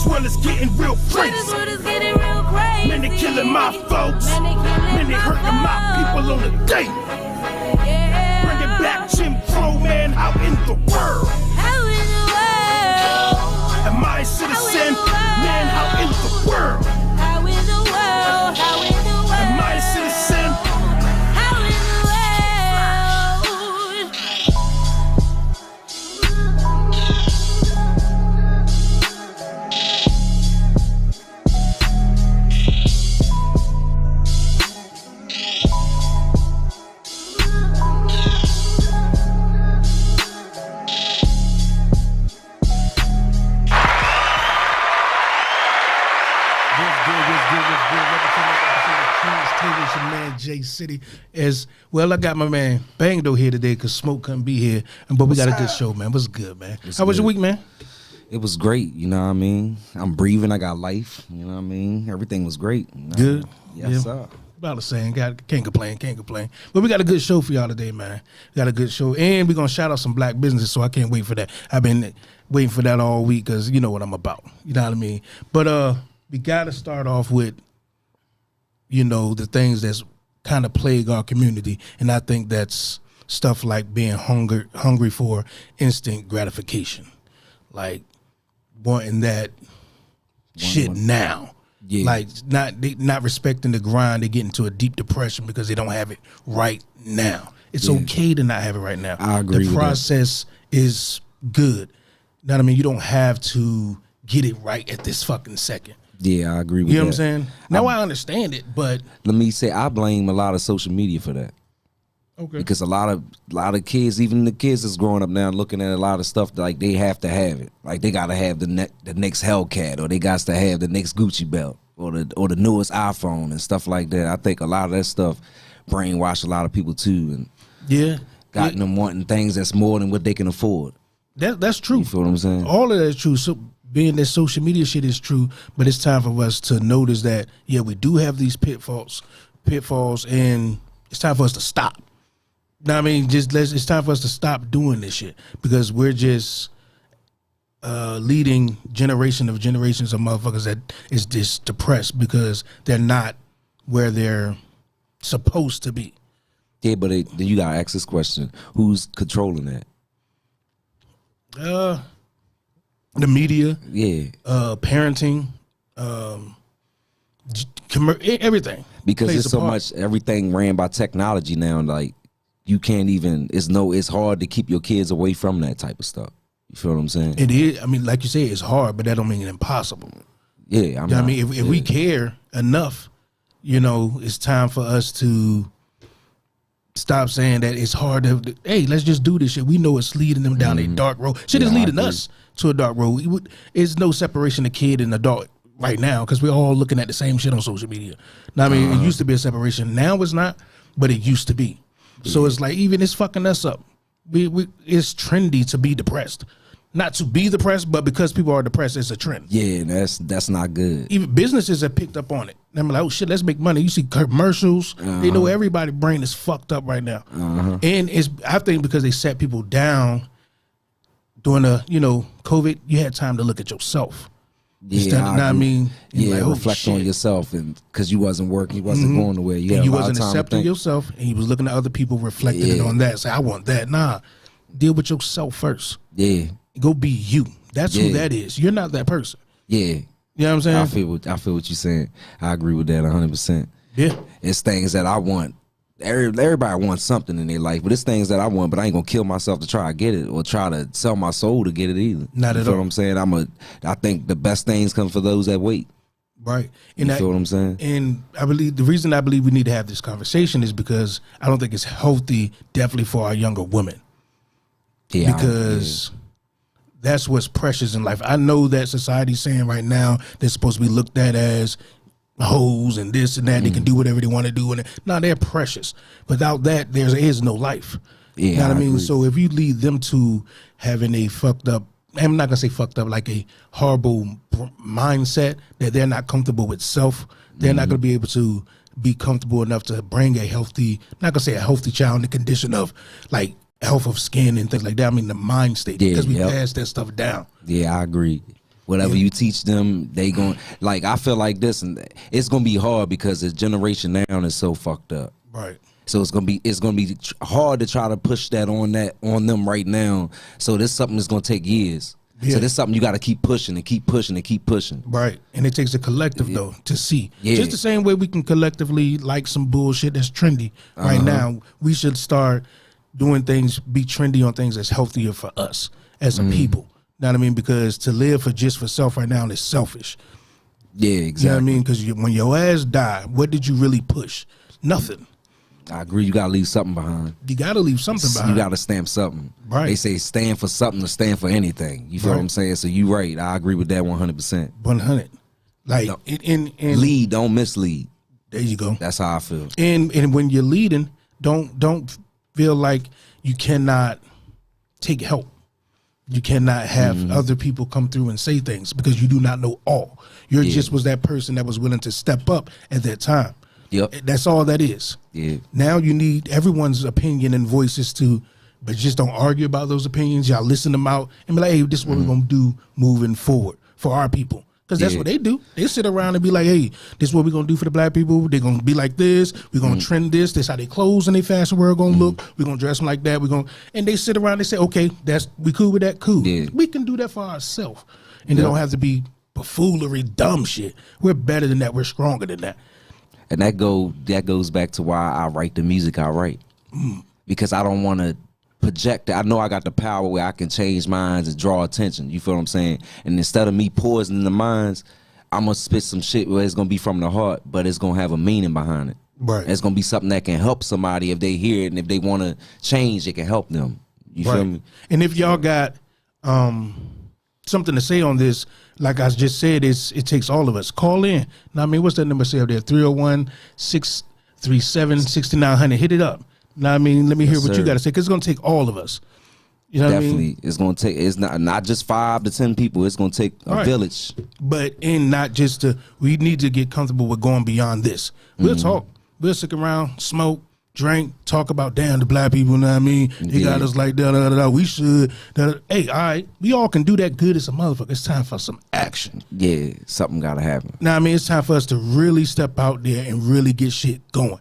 this world is getting real crazy. Man, they killing my folks. Man, they hurting my people on the day. Bringing back Jim Crow, man, how in the world? Am I a citizen? Man, how in the world? Am I a citizen? City as well. I got my man Bangdo here today because Smoke couldn't be here, but we got a good show, man. What's good, man? How was your week, man? It was great, you know what I mean? I'm breathing, I got life, you know what I mean? Everything was great. You know? Good. Yes, sir. About the same. Can't complain. But we got a good show for y'all today, man. We got a good show, and we're gonna shout out some black businesses, so I can't wait for that. I've been waiting for that all week because you know what I'm about. You know what I mean? But we gotta start off with, you know, the things that's kind of plague our community, and I think that's stuff like being hungry for instant gratification, like wanting that shit now. Yeah. Like not respecting the grind. They get into a deep depression because they don't have it right now. It's okay to not have it right now. I agree. The process is good. You know what I mean? You don't have to get it right at this fucking second. Yeah, I agree with that. You know what I'm saying? Now I understand it, but let me say I blame a lot of social media for that. Okay. Because a lot of kids, even the kids that's growing up now, looking at a lot of stuff like they have to have it. Like they gotta have the next Hellcat, or they got to have the next Gucci belt, or the newest iPhone and stuff like that. I think a lot of that stuff brainwashed a lot of people too, and gotten them wanting things that's more than what they can afford. That's true. You feel what I'm saying? All of that is true. So being that social media shit is true, but it's time for us to notice that, yeah, we do have these pitfalls, and it's time for us to stop. Now, I mean, it's time for us to stop doing this shit because we're just leading generations of motherfuckers that is just depressed because they're not where they're supposed to be. Yeah, but then you gotta ask this question: who's controlling that? The media, parenting, everything. Because there's so much, everything ran by technology now. Like you can't even. It's hard to keep your kids away from that type of stuff. You feel what I'm saying? It is. I mean, like you say, it's hard, but that don't mean it's impossible. Yeah, I mean, if we care enough, you know, it's time for us to stop saying that it's hard to. Hey, let's just do this shit. We know it's leading them down a dark road. Shit is leading us to a dark road. It's no separation of kid and adult right now because we're all looking at the same shit on social media. Now, I mean, it used to be a separation. Now it's not, but it used to be. So it's like even it's fucking us up. It's trendy to be depressed. Not to be depressed, but because people are depressed, it's a trend. Yeah, that's not good. Even businesses have picked up on it. I'm like, oh shit, let's make money. You see commercials. They know everybody's brain is fucked up right now. And I think because they set people down during COVID, you had time to look at yourself. Reflect on yourself, and because you wasn't working, you wasn't going nowhere. You wasn't accepting yourself, and you was looking at other people reflecting it on that. Say, I want that. Nah, deal with yourself first. Yeah, go be you. That's who that is. You're not that person. Yeah, you know what I'm saying. I feel what you're saying. I agree with that 100%. Yeah, it's things that I want. Everybody wants something in their life, but it's things that I want, but I ain't gonna kill myself to try to get it or try to sell my soul to get it either. Not at all. You feel what I'm saying? I think the best things come for those that wait. Right. And you feel what I'm saying? And the reason I believe we need to have this conversation is because I don't think it's healthy, definitely for our younger women. Yeah. Because that's what's precious in life. I know that society's saying right now they're supposed to be looked at as hoes and this and that. They can do whatever they want to do. And they're precious. Without that, there is no life. Yeah, you know what I mean? Agree. So if you lead them to having a fucked up, I'm not going to say fucked up, like a horrible mindset that they're not comfortable with self, they're not going to be able to be comfortable enough to bring a healthy, not going to say a healthy child in the condition of like health of skin and things like that. I mean the mind state, because we passed that stuff down. Yeah, I agree. Whatever you teach them, they going like I feel like this, and it's gonna be hard because the generation now is so fucked up. Right. So it's gonna be hard to try to push that on them right now. So this something that's gonna take years. Yeah. So this something you got to keep pushing and keep pushing and keep pushing. Right. And it takes a collective though to see. Yeah. Just the same way we can collectively like some bullshit that's trendy right now. We should start doing things, be trendy on things that's healthier for us as a people. Know what I mean? Because to live for self right now is selfish. Yeah, exactly. You know what I mean? Because when your ass died, what did you really push? Nothing. I agree. You got to leave something behind. You got to leave something behind. You got to stamp something. Right. They say stand for something to stand for anything. You feel what I'm saying? So you right. I agree with that 100%. 100. Like, No. in Lead, don't mislead. There you go. That's how I feel. And when you're leading, don't feel like you cannot take help. You cannot have other people come through and say things because you do not know all. You just was that person that was willing to step up at that time. Yep. That's all that is. Yeah. Now you need everyone's opinion and voices too, but just don't argue about those opinions. Y'all listen them out and be like, hey, this is what we're going to do moving forward for our people. Because that's what they do. They sit around and be like, hey, this is what we're going to do for the black people. They're going to be like this. We're going to trend this. This how they clothes and they fashion world going to look. We're going to dress them like that. And they sit around and say, okay, we cool with that? Cool. Yeah. We can do that for ourselves. And it don't have to be buffoonery, dumb shit. We're better than that. We're stronger than that. And that goes back to why I write the music I write. Because I don't want to project it. I know I got the power where I can change minds and draw attention. You feel what I'm saying? And instead of me poisoning the minds, I'm going to spit some shit where it's going to be from the heart, but it's going to have a meaning behind it. Right. It's going to be something that can help somebody if they hear it, and if they want to change, it can help them. You feel me? And if y'all got something to say on this, like I just said, it takes all of us. Call in. Now, I mean, what's that number say up there? 301-637-6900. Hit it up. Now, I mean, let me hear what you got to say, because it's going to take all of us. You know Definitely. what I mean? It's going to take, it's not just 5 to 10 people. It's going to take a village. But not just we need to get comfortable with going beyond this. We'll talk. We'll stick around, smoke, drink, talk about, damn, the black people, you know what I mean? They got us like, da-da-da-da, we should. Hey, all right, we all can do that good as a motherfucker. It's time for some action. Yeah, something got to happen. Now, I mean, it's time for us to really step out there and really get shit going.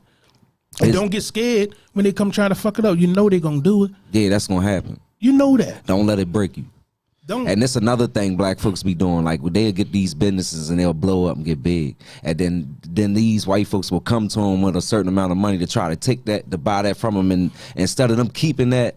And don't get scared when they come trying to fuck it up. You know they're going to do it. Yeah, that's going to happen. You know that. Don't let it break you. Don't. And that's another thing black folks be doing. Like, they'll get these businesses and they'll blow up and get big. And then these white folks will come to them with a certain amount of money to try to take that, to buy that from them. And instead of them keeping that,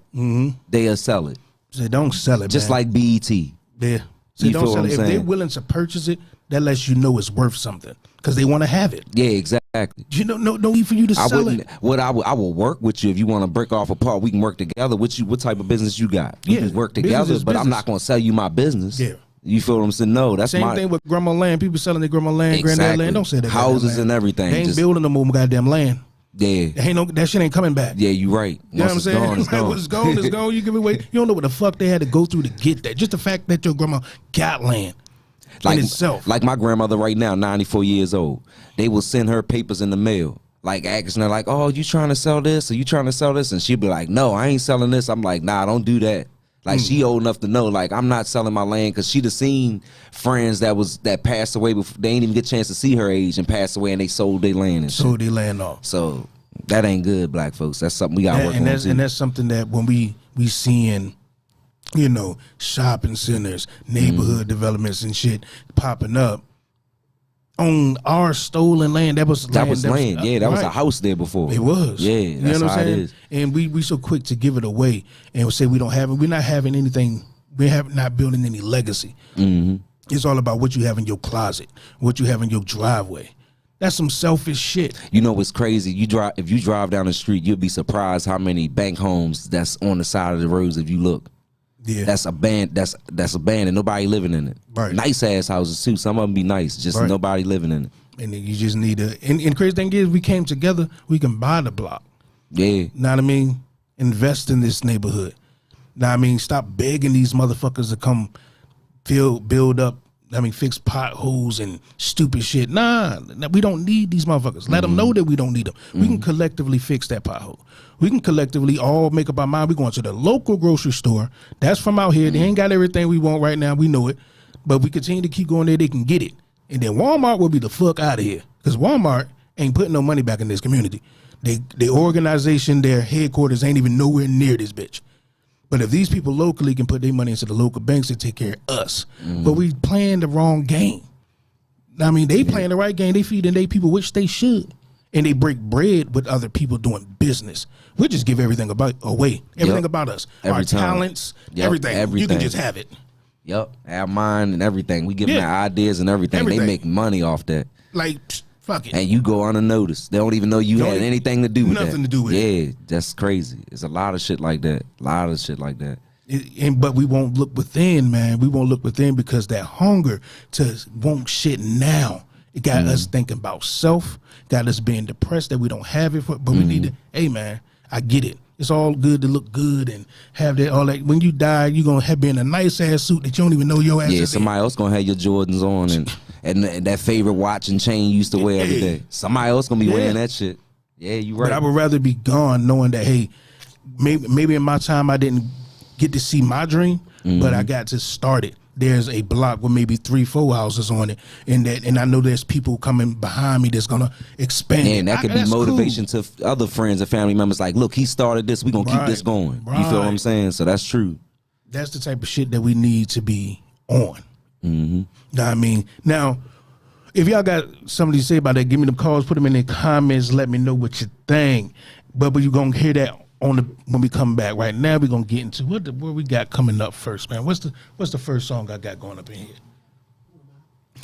they'll sell it. Say, don't sell it, Just man. like BET. Yeah. So You don't feel sell what it. I'm If they're saying? willing to purchase it, that lets you know it's worth something because they want to have it. Yeah, exactly. You know, no need for you to sell it. I will work with you if you want to break off a part. We can work together. What type of business you got? We can work business together, is but I'm business. not going to sell you my business. Yeah. You feel what I'm saying? No, that's Same thing with grandma land. People selling their grandma land, granddad land. Don't say that. Houses goddamn and land. everything. They ain't Just- building no more goddamn land. Yeah. That shit ain't coming back. Yeah, you right. You know what I'm saying? Gone, it's gone. It's gone, it's gone. You give it away. You don't know what the fuck they had to go through to get that. Just the fact that your grandma got land in itself. Like my grandmother right now, 94 years old. They will send her papers in the mail. Like asking her, like, oh, you trying to sell this? Or you trying to sell this? And she'd be like, no, I ain't selling this. I'm like, nah, don't do that. Like she old enough to know, like, I'm not selling my land, because she'd have seen friends that passed away before they ain't even get a chance to see her age and passed away, and they sold their land and shit. Sold their land off. So that ain't good, black folks. That's something we got to work on too. And that's something that when we seeing, you know, shopping centers, neighborhood developments and shit popping up on our stolen land. That was land. Yeah, that was a house there before. It was. Yeah, you that's know what how I'm it saying? is. And we so quick to give it away and say we don't have it. We're not having anything. Not building any legacy. It's all about what you have in your closet, what you have in your driveway. That's some selfish shit. You know what's crazy? If you drive down the street, you'll be surprised how many bank homes that's on the side of the roads. If you look, Yeah, that's abandoned. Nobody living in it. Right. Nice ass houses too. Some of them be nice, just Right. nobody living in it. and then you just need to. And crazy thing is, we came together. We can buy the block. Yeah, Know what I mean? Invest in this neighborhood. Know what I mean? Stop begging these motherfuckers to come build up. I mean, fix potholes and stupid shit. Nah, we don't need these motherfuckers. Let them know that we don't need them. We can collectively fix that pothole. We can collectively all make up our mind. We're going to the local grocery store. That's from out here. They ain't got everything we want right now. We know it. But we continue to keep going there, they can get it. And then Walmart will be the fuck out of here. Because Walmart ain't putting no money back in this community. The organization, their headquarters ain't even nowhere near this bitch. But if these people locally can put their money into the local banks to take care of us. But we playing the wrong game. I mean, they playing the right game. They feeding their people, which they should. And they break bread with other people doing business. We just give everything away. Everything about us. Our talents, everything. You can just have it. Yep, our mind and everything. We give them our ideas and everything. They make money off that. Like, fuck it. And you go unnoticed. They don't even know you had anything to do with that. Nothing to do with it. Yeah, that's crazy. It's a lot of shit like that. But we won't look within, man. We won't look within because that hunger to want shit now. It got us thinking about self. Got us being depressed that we don't have it. But we need to, hey, man, I get it. It's all good to look good and have that all that. When you die, you're gonna have be in a nice ass suit that you don't even know your ass. Yeah, somebody else gonna have your Jordans on and that favorite watch and chain you used to wear every day. Somebody else gonna be wearing that shit. Yeah, you right. But I would rather be gone knowing that, hey, maybe in my time I didn't get to see my dream, but I got to start it. There's a block with maybe 3-4 houses on it, and I know there's people coming behind me that's gonna expand. Yeah, and that could be motivation to other friends and family members. Like, look, he started this. We gonna keep this going. You feel what I'm saying? So that's true. That's the type of shit that we need to be on. Know what I mean? Now, if y'all got something to say about that, give me the calls. Put them in the comments. Let me know what you think. But you gonna hear that when we come back. Right now we're gonna get into what we got coming up first, man. What's the first song I got going up in here?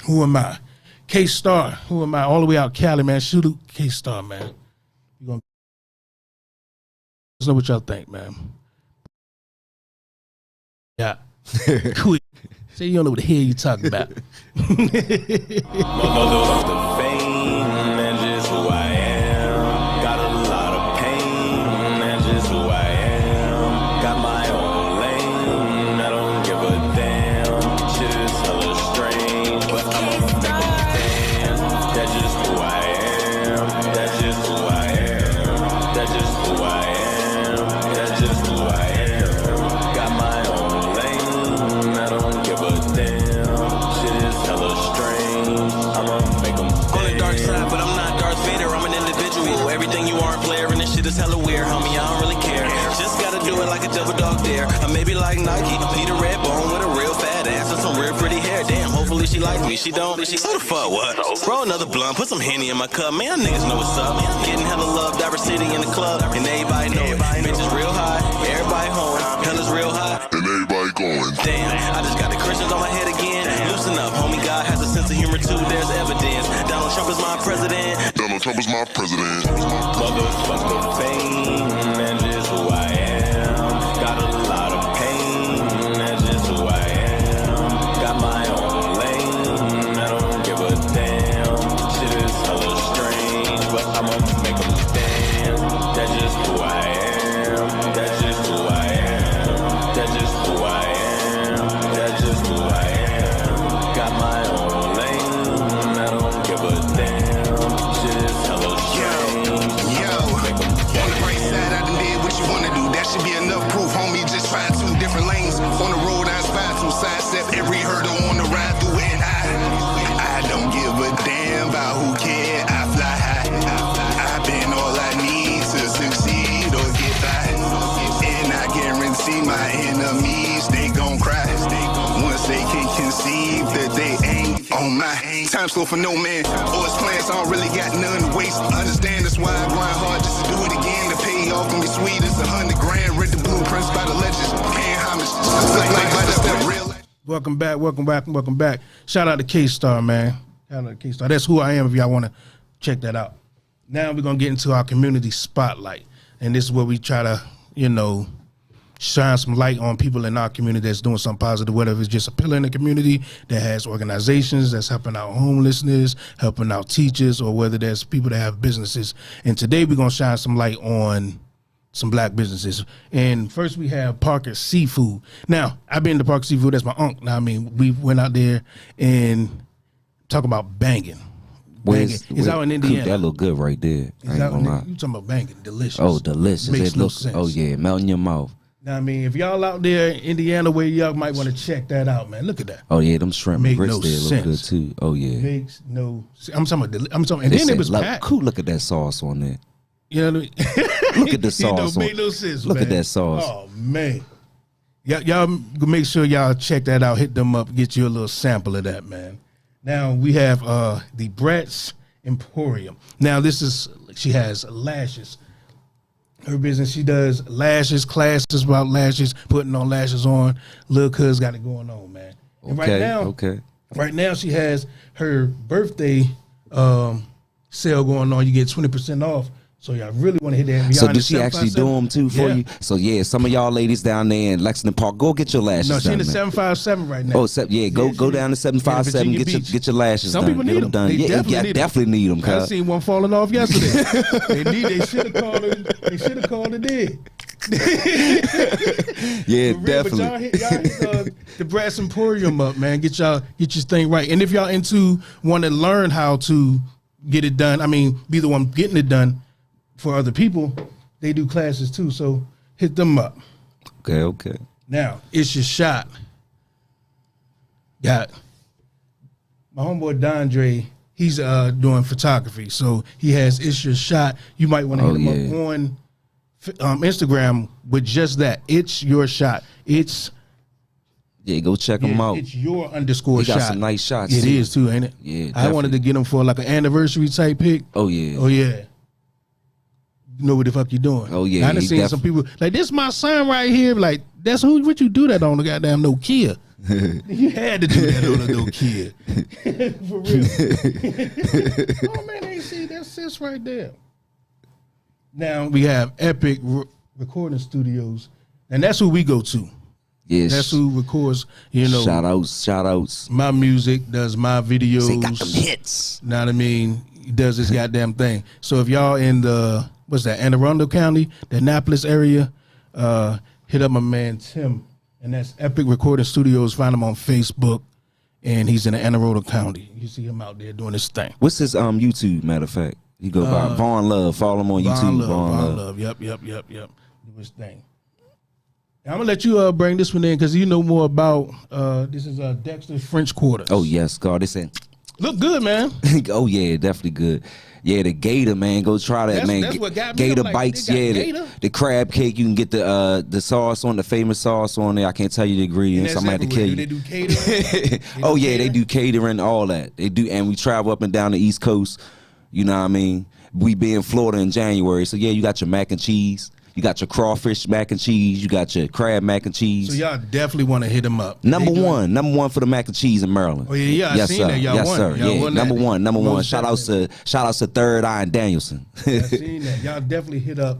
Who Am I? K-Star. Who Am I? All the way out Cali, man. Shoot K-Star, man. You gonna let us know what y'all think, man. Yeah. Quick. Say you don't know what the hell you talking about. Motherfucker fame, that's just who I am. Got a lot of pain, that's just who I am. Got my own lane, I don't give a damn. Shit is hella strange, but I'ma make them dance. That's just who I am. That's just who I am. That's just who I am. That's just who I am. Got my own lane, I don't give a damn. Shit is hella strange. I'ma make them dance. On the dark side, but I'm not Darth Vader. I'm an individual. Everything you aren't player, and this shit is hella weird, homie. I don't really care. Just gotta do it like a double dog dare. I may be like Nike, need a red bone with a real fat ass and some real pretty hair. Damn, hopefully she likes me. She don't. So the fuck what? Roll another blunt, put some Henny in my cup. Man, niggas know what's up. Getting hella love, diversity in the club, and everybody know it. Bitches real high, everybody home. Hella's real high, and everybody going. Damn, I just got the Christians on my head again. Loosen up, homie. God has a sense of humor too. There's evidence. Donald Trump is my president. Donald Trump is my president. Motherfucker fame, that's just who I am. Got a lot of pain, that's just who I am. Got my own lane, I don't give a damn. Shit is hella strange, but I'ma make them dance. That's just who I am. That's just who I am. That's just who I am. That's just who I am. Got my own lane, I don't give a damn. Shit is hella strange. On the bright side, I done did what you wanna do. That should be enough proof, homie. Just try 2 different lanes. On the road, I inspired to sidestep every hurdle on the ride through. And I don't give a damn about who care. I fly high. I've been all I need to succeed or get by. And I guarantee my enemies, they gon' cry. Once they can conceive that they ain't on my time slow for no man. Or his plans, I don't really got none to waste. Understand that's why I grind hard just to do it again. The payoff gonna be sweet. It's $100 grand. Read the blueprints by the legends. Paying homage. Like by the step real. Welcome back. Shout out to K-Star, man. Shout out to K-Star. That's who I am if y'all want to check that out. Now we're going to get into our community spotlight. And this is where we try to, shine some light on people in our community that's doing something positive, whether it's just a pillar in the community that has organizations that's helping out homelessness, helping out teachers, or whether there's people that have businesses. And today we're going to shine some light on some black businesses. And first we have Parker Seafood. Now, I've been to Parker Seafood. That's my uncle. Now, I mean, we went out there and talk about banging. It's out in Indiana. That look good right there. You talking about banging? Delicious. Oh, delicious. Makes no sense. Oh, yeah, melt in your mouth. Now, I mean, if y'all out there in Indiana way, y'all might want to check that out, man. Look at that. Oh yeah, them shrimp Make grits no there look sense. good too. Oh yeah. Makes no sense. I'm talking. And They then it said, was look, packed. cool, look at that sauce on there. You know what I mean? Look at the sauce. It don't on- make no sense, Look man. at that sauce. Oh, man. Y'all make sure y'all check that out. Hit them up. Get you a little sample of that, man. Now, we have the Bratz Emporium. Now, she has lashes. Her business, she does lashes, classes about lashes, putting on lashes on. Lil' Cuz got it going on, man. And right now she has her birthday sale going on. You get 20% off. So y'all really want to hit that. So does she actually do them too for Yeah. you? So yeah, some of y'all ladies down there in Lexington Park, go get your lashes No, done. she in the man. 757 right now. Oh, go down to 757, Virginia get Beach. your lashes Some done. people Get need them them. done. They Yeah, definitely need 'em. definitely need them. I seen one falling off yesterday. They should have called it. They should have called it in. Yeah, For real, definitely. But y'all hit the Bratz Emporium up, man. Get your thing right. And if y'all want to learn how to get it done, I mean, be the one getting it done for other people, they do classes too. So hit them up. Okay. Now, it's your shot. Got my homeboy Dondre. He's doing photography, so he has It's Your Shot. You might want to hit him up on Instagram with just that. It's Your Shot. Go check them out. It's your _shot. He got some nice shots. It too. is too, ain't it? Yeah, I wanted to get him for like an anniversary type pic. Oh yeah. Oh yeah. You know what the fuck you doing? Oh, yeah, I done he seen some people like, this my son right here. Like, that's what you do that on the goddamn Nokia. You had to do that on a Nokia. For real. Oh man, they see that sis right there. Now we have Epic Recording Studios, and that's who we go to. Yes. That's who records, you know. Shout outs. My music, does my videos. They got them hits. Know what I mean? He does this goddamn thing. So if y'all in the, Anne Arundel County, the Annapolis area, hit up my man Tim, and that's Epic Recording Studios. Find him on Facebook, and he's in the Anne Arundel County. You see him out there doing his thing. What's his YouTube, matter of fact? You go by Vaughn Love. Follow him on YouTube. Vaughn Love. Yep. Do his thing. I'm gonna let you bring this one in because you know more about this is Dexter's French Quarters. Oh yes, God, they said look good, man. oh yeah, definitely good. Yeah, the Gator, man, go try that, man. That's what got me. Gator I'm like, bites, they got yeah. Gator? The crab cake, you can get the sauce on, the famous sauce on there. I can't tell you the ingredients. I'm gonna have to kill you. Do they do catering? Oh yeah, they do catering, all that. They do, and we travel up and down the East Coast. You know what I mean? We be in Florida in January, so yeah, you got your mac and cheese. You got your crawfish mac and cheese. You got your crab mac and cheese. So y'all definitely want to hit them up. Number one for the mac and cheese in Maryland. Oh yeah, I seen sir. that. Y'all yes, won. sir. Y'all Yeah, won number that. one. Most Shout outs to Third Eye and Danielson. I seen that. Y'all definitely hit up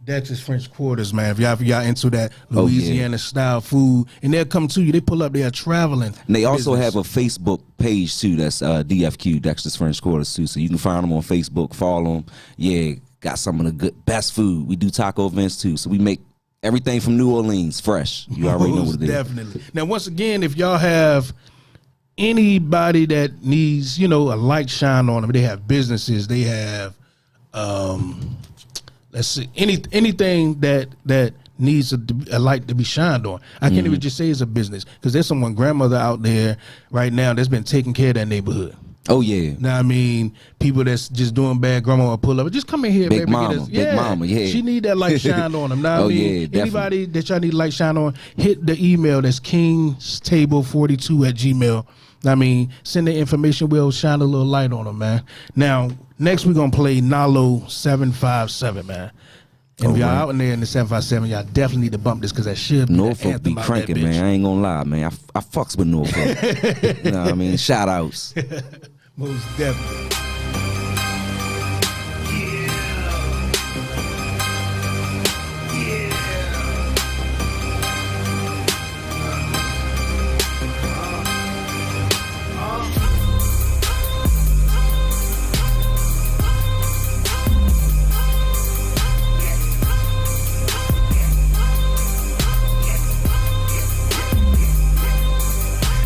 Dexter's French Quarters, man. If y'all into that Louisiana style food, and they'll come to you. They pull up. They are traveling. And they also have a Facebook page too. That's DFQ, Dexter's French Quarters too. So you can find them on Facebook. Follow them. Yeah. Got some of the best food. We do taco events too, so we make everything from New Orleans fresh. You already know what it is. Definitely. Now, once again, if y'all have anybody that needs, a light shine on them, they have businesses, they have, let's see, anything that needs a light to be shined on. I can't even just say it's a business because there's someone grandmother out there right now that's been taking care of that neighborhood. Oh yeah. Now I mean, people that's just doing bad, grandma will pull up. Just come in here, Big baby. mama, big mama, yeah. She need that light shine on them. Now Oh, I mean, yeah, definitely. anybody that y'all need light shine on, hit the email that's kingstable42@gmail. I mean, send the information. We'll shine a little light on them, man. Now, next we're gonna play Nalo 757, man. And if y'all out in there in the 757, y'all definitely need to bump this because that should be the Norfolk anthem be out cranking, that bitch. man. I ain't gonna lie, man. I fucks with Norfolk. You know what I mean? Shout outs. Most definitely.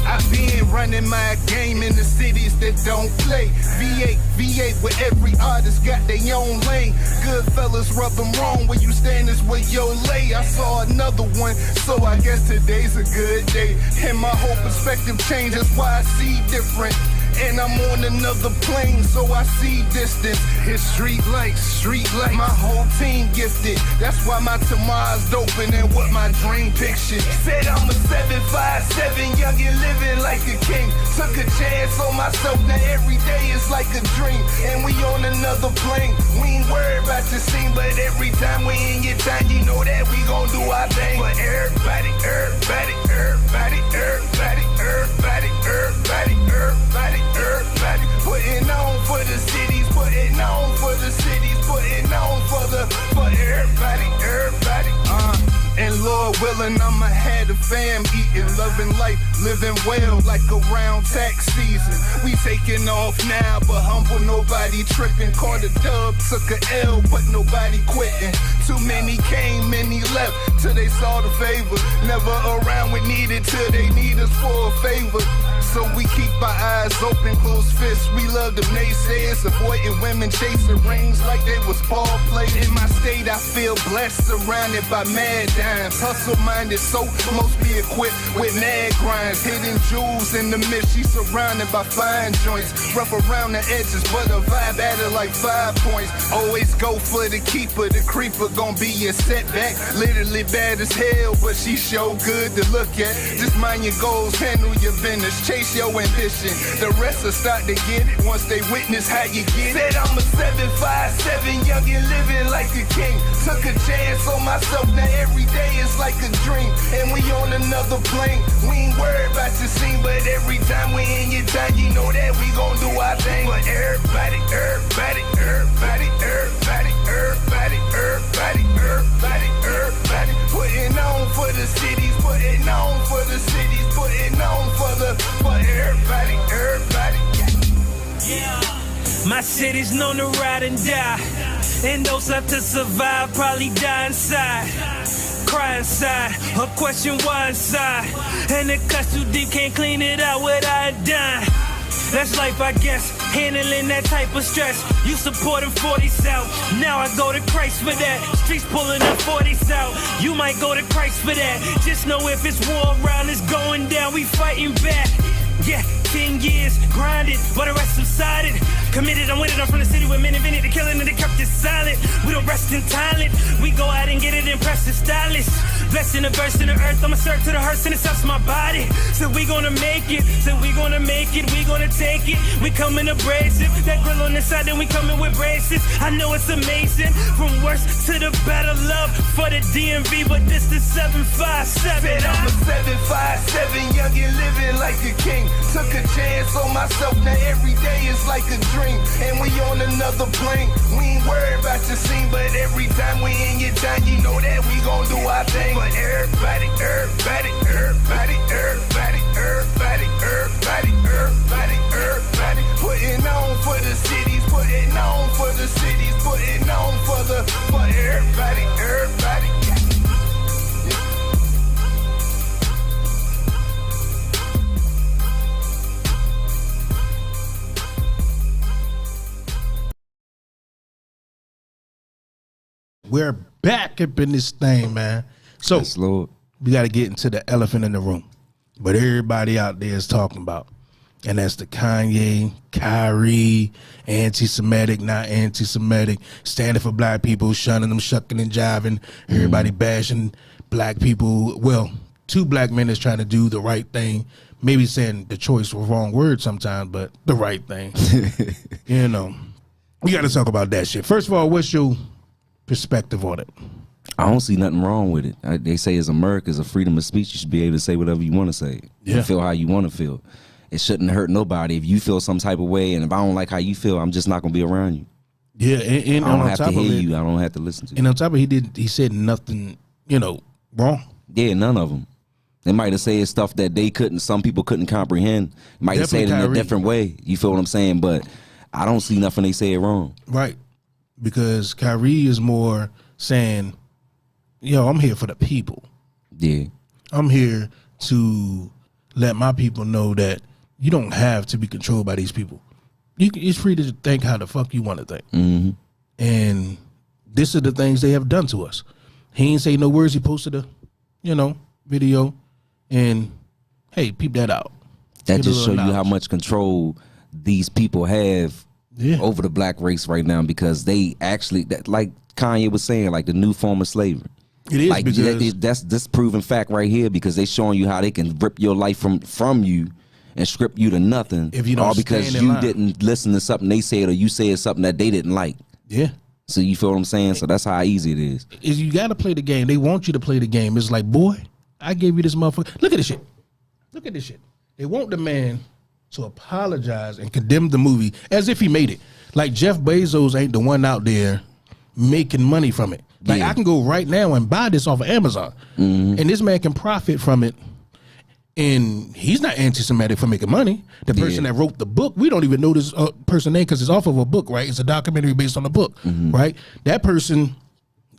I've been running my my game in the cities that don't play. V8 where every artist got their own lane. Good fellas rub them wrong, where you stand is where you lay. I saw another one, so I guess today's a good day. And my whole perspective changes, why I see different. And I'm on another plane, so I see distance. It's street lights. My whole team gifted. That's why my tomorrow's doping and what my dream picture. Said I'm a 757, young and living like a king. Took a chance on myself, now every day is like a dream. And we on another plane. We ain't worried about the scene, but every time we in your time, you know that we gon' do our thing. But everybody. Putting on for the cities, putting on for the cities, putting on for everybody. And Lord willing, I'ma have the fam eating, loving life, living well like around tax season. We taking off now, but humble, nobody tripping. Caught a dub, took a L, but nobody quitting. Too many came, many left, till they saw the favor. Never around when needed, till they need us for a favor. So we keep our eyes open, close fists. We love the naysayers, avoiding women chasing rings like they was ball players. In my state, I feel blessed, surrounded by mad dimes. Hustle-minded, so mostly equipped with mad grinds. Hidden jewels in the mist, she's surrounded by fine joints. Rough around the edges, but a vibe added like 5 points. Always go for the keeper, the creeper gon' be your setback. Literally bad as hell, but she sure good to look at. Just mind your goals, handle your business, chase your ambition. The rest will start to get it once they witness how you get it. Said I'm a 757, young and living like a king. Took a chance on myself, now every day is like a dream. And we on another plane. We ain't worried about your scene, but every time we in your time, you know that we gon' do our thing. But everybody. Putting on for the cities, putting on for the cities, putting on for everybody. Yeah. My city's known to ride and die, and those left to survive probably die inside. Cry inside, or question why inside. And the cuts too deep, can't clean it out without dying. That's life, I guess, handling that type of stress. You supporting 40s out, now I go to Christ for that. Streets pulling up 40s out, you might go to Christ for that. Just know if it's war around, it's going down, we fighting back. Yeah, 10 years, grinded, but the rest subsided. Committed, I'm with it, I'm from the city where men invented the killing and they kept it silent. We don't rest in talent, we go out and get it, impress the stylist. Blessed in the verse in the earth, I'ma serve to the hearse and it stops my body. So we gonna make it, we gonna take it. We coming abrasive, that grill on the side, then we coming with braces. I know it's amazing, from worst to the better love for the DMV, but this the 757. Said I'm a 757, young and living like a king. Took a chance on myself, now every day is like a dream. And we on another plane, we ain't worried about your scene, but every time we in your time, you know that we gon' do our thing. But everybody. Putting on for the cities, putting on for the cities, putting on for everybody. We're back up in this thing, man. So Yes, Lord. we got to get into the elephant in the room. But everybody out there is talking about. And that's the Kanye, Kyrie, anti-Semitic, not anti-Semitic, standing for black people, shunning them, shucking and jiving, everybody bashing black people. Well, 2 black men is trying to do the right thing. Maybe saying the choice was wrong word sometimes, but the right thing. You know, we got to talk about that shit. First of all, what's your perspective on it? I don't see nothing wrong with it. They say as America is a freedom of speech. You should be able to say whatever you want to say. Yeah. And feel how you want to feel. It shouldn't hurt nobody. If you feel some type of way, and if I don't like how you feel, I'm just not gonna be around you. Yeah, and I don't on have top to hear of it, you. I don't have to listen to you. and on top of it, he said nothing, wrong. Yeah, none of them. They might have said stuff that some people couldn't comprehend. Might have said it in a Definitely different way. You feel what I'm saying? But I don't see nothing they say wrong. Right. Because Kyrie is more saying, I'm here for the people. Yeah. I'm here to let my people know that You don't have to be controlled by these people. It's free to think how the fuck you want to think. Mm-hmm. And this is the things they have done to us. He ain't say no words. He posted a, video, and hey, peep that out. That Get a just show little you how knowledge. much control these people have over the black race right now, because they actually, like Kanye was saying, like the new form of slavery. It is, like because that's this proven fact right here, because they showing you how they can rip your life from you and strip you to nothing, if you don't all because stand in you line. didn't listen to something they said, or you said something that they didn't like. Yeah. So you feel what I'm saying? So that's how easy it is. Is you got to play the game. They want you to play the game. It's like, boy, I gave you this motherfucker. Look at this shit. Look at this shit. They want the man to apologize and condemn the movie as if he made it. Like Jeff Bezos ain't the one out there making money from it. Like I can go right now and buy this off of Amazon, and this man can profit from it. And he's not anti-Semitic for making money. The person that wrote the book, we don't even know this person name because it's off of a book, right? It's a documentary based on a book, right? That person,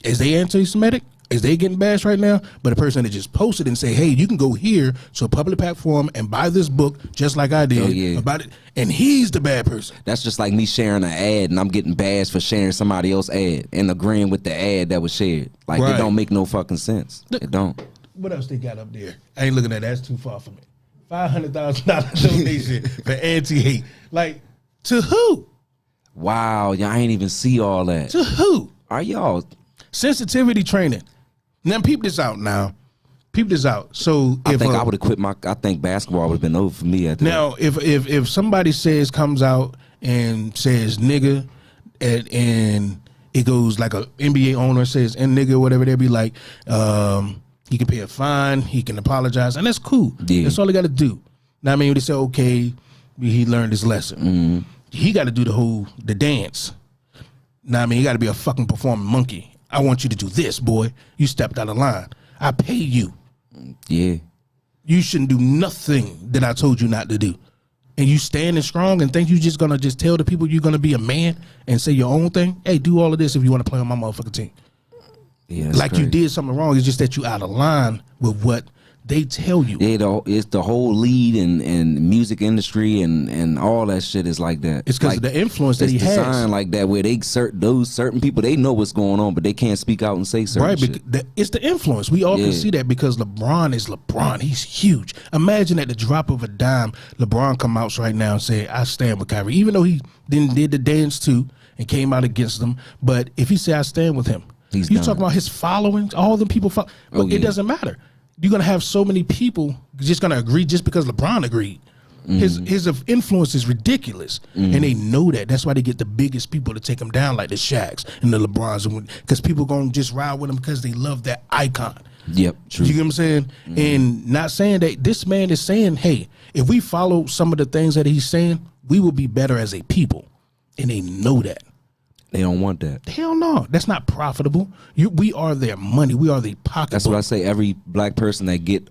is they anti-Semitic? Is they getting bashed right now? But the person that just posted and say, hey, you can go here to a public platform and buy this book just like I did about it. And he's the bad person. That's just like me sharing an ad and I'm getting bashed for sharing somebody else's ad and agreeing with the ad that was shared. Like, it don't make no fucking sense. It don't. What else they got up there? I ain't looking at that. That's too far from me. $500,000 donation for anti-hate. Like, to who? Wow, y'all ain't even see all that. To who? Are y'all? Sensitivity training. Now, peep this out now. Peep this out. So I think I would have quit I think basketball would have been over for me at that. Now, if somebody comes out and says nigga, and it goes like a NBA owner says and nigga, whatever, they'll be like, he can pay a fine, he can apologize, and that's cool. Yeah. That's all he got to do. Now, I mean, they say, okay, he learned his lesson. He got to do the dance. Now, I mean, he got to be a fucking performing monkey. I want you to do this, boy. You stepped out of line. I pay you. Yeah. You shouldn't do nothing that I told you not to do. And you standing strong and think you just gonna just tell the people you're gonna be a man and say your own thing. Hey, do all of this if you want to play on my motherfucking team. Yeah, like crazy. you did something wrong. It's just that you out of line with what they tell you. Yeah, it's the whole lead and music industry and all that shit is like that. It's because like, of the influence that he it's has. designed like that, where those certain people, they know what's going on, but they can't speak out and say certain shit. It's the influence. We all can see that because LeBron is LeBron. He's huge. Imagine at the drop of a dime, LeBron come out right now and say, I stand with Kyrie. Even though he then did the dance too and came out against them. But if he say, I stand with him, you talking about his following, all the people follow. But it doesn't matter. You're going to have so many people just going to agree just because LeBron agreed. His influence is ridiculous, and they know that. That's why they get the biggest people to take him down, like the Shaqs and the LeBrons, because people going to just ride with him because they love that icon. Yep, true. You get what I'm saying? And not saying that this man is saying, hey, if we follow some of the things that he's saying, we will be better as a people. And they know that. They don't want that. Hell no. That's not profitable. We are their money. We are the pocketbook. That's what I say. Every black person that get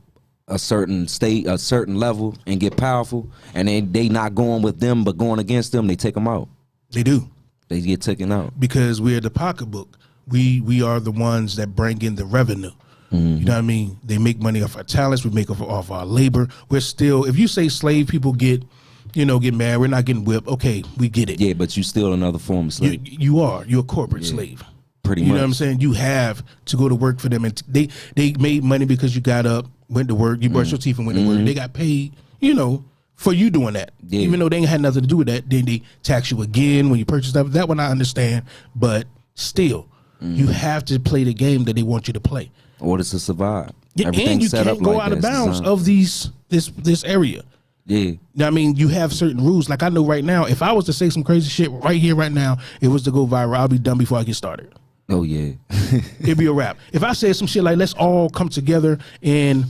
a certain state, a certain level, and get powerful, and they not going with them but going against them, they take them out. They do. They get taken out. Because we're the pocketbook. We are the ones that bring in the revenue. You know what I mean? They make money off our talents. We make off our labor. We're still, if you say slave people get mad, we're not getting whipped. Okay, we get it. Yeah, but you still another form of slave. You're a corporate slave. Pretty much. much. You know what I'm saying? You have to go to work for them, and they made money because you got up, went to work, you brushed your teeth and went to work. They got paid, for you doing that. Yeah. Even though they ain't had nothing to do with that, then they tax you again when you purchase stuff. That one I understand, but still, you have to play the game that they want you to play. Order to survive. Yeah, and you can't go out of bounds of this area. Yeah. I mean, you have certain rules. Like I know right now, if I was to say some crazy shit right here, right now, it was to go viral, I'll be done before I get started. Oh, yeah. It'd be a wrap. If I said some shit like, let's all come together and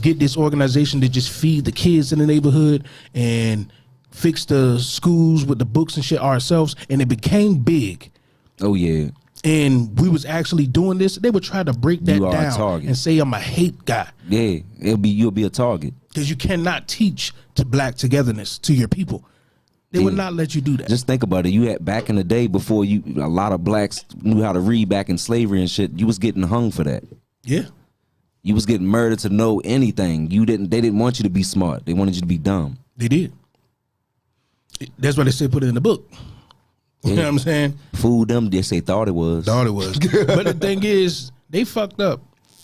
get this organization to just feed the kids in the neighborhood and fix the schools with the books and shit ourselves, and it became big. Oh, yeah. And we was actually doing this, they would try to break that down and say I'm a hate guy. Yeah, you'll be a target. Because you cannot teach to black togetherness to your people. They would not let you do that. Just think about it. You had back in the day before a lot of blacks knew how to read back in slavery and shit. You was getting hung for that. Yeah. You was getting murdered to know anything. They didn't want you to be smart. They wanted you to be dumb. They did. That's why they said put it in the book. You know what I'm saying? Fooled them. Yes, they thought it was. But the thing is, they fucked up.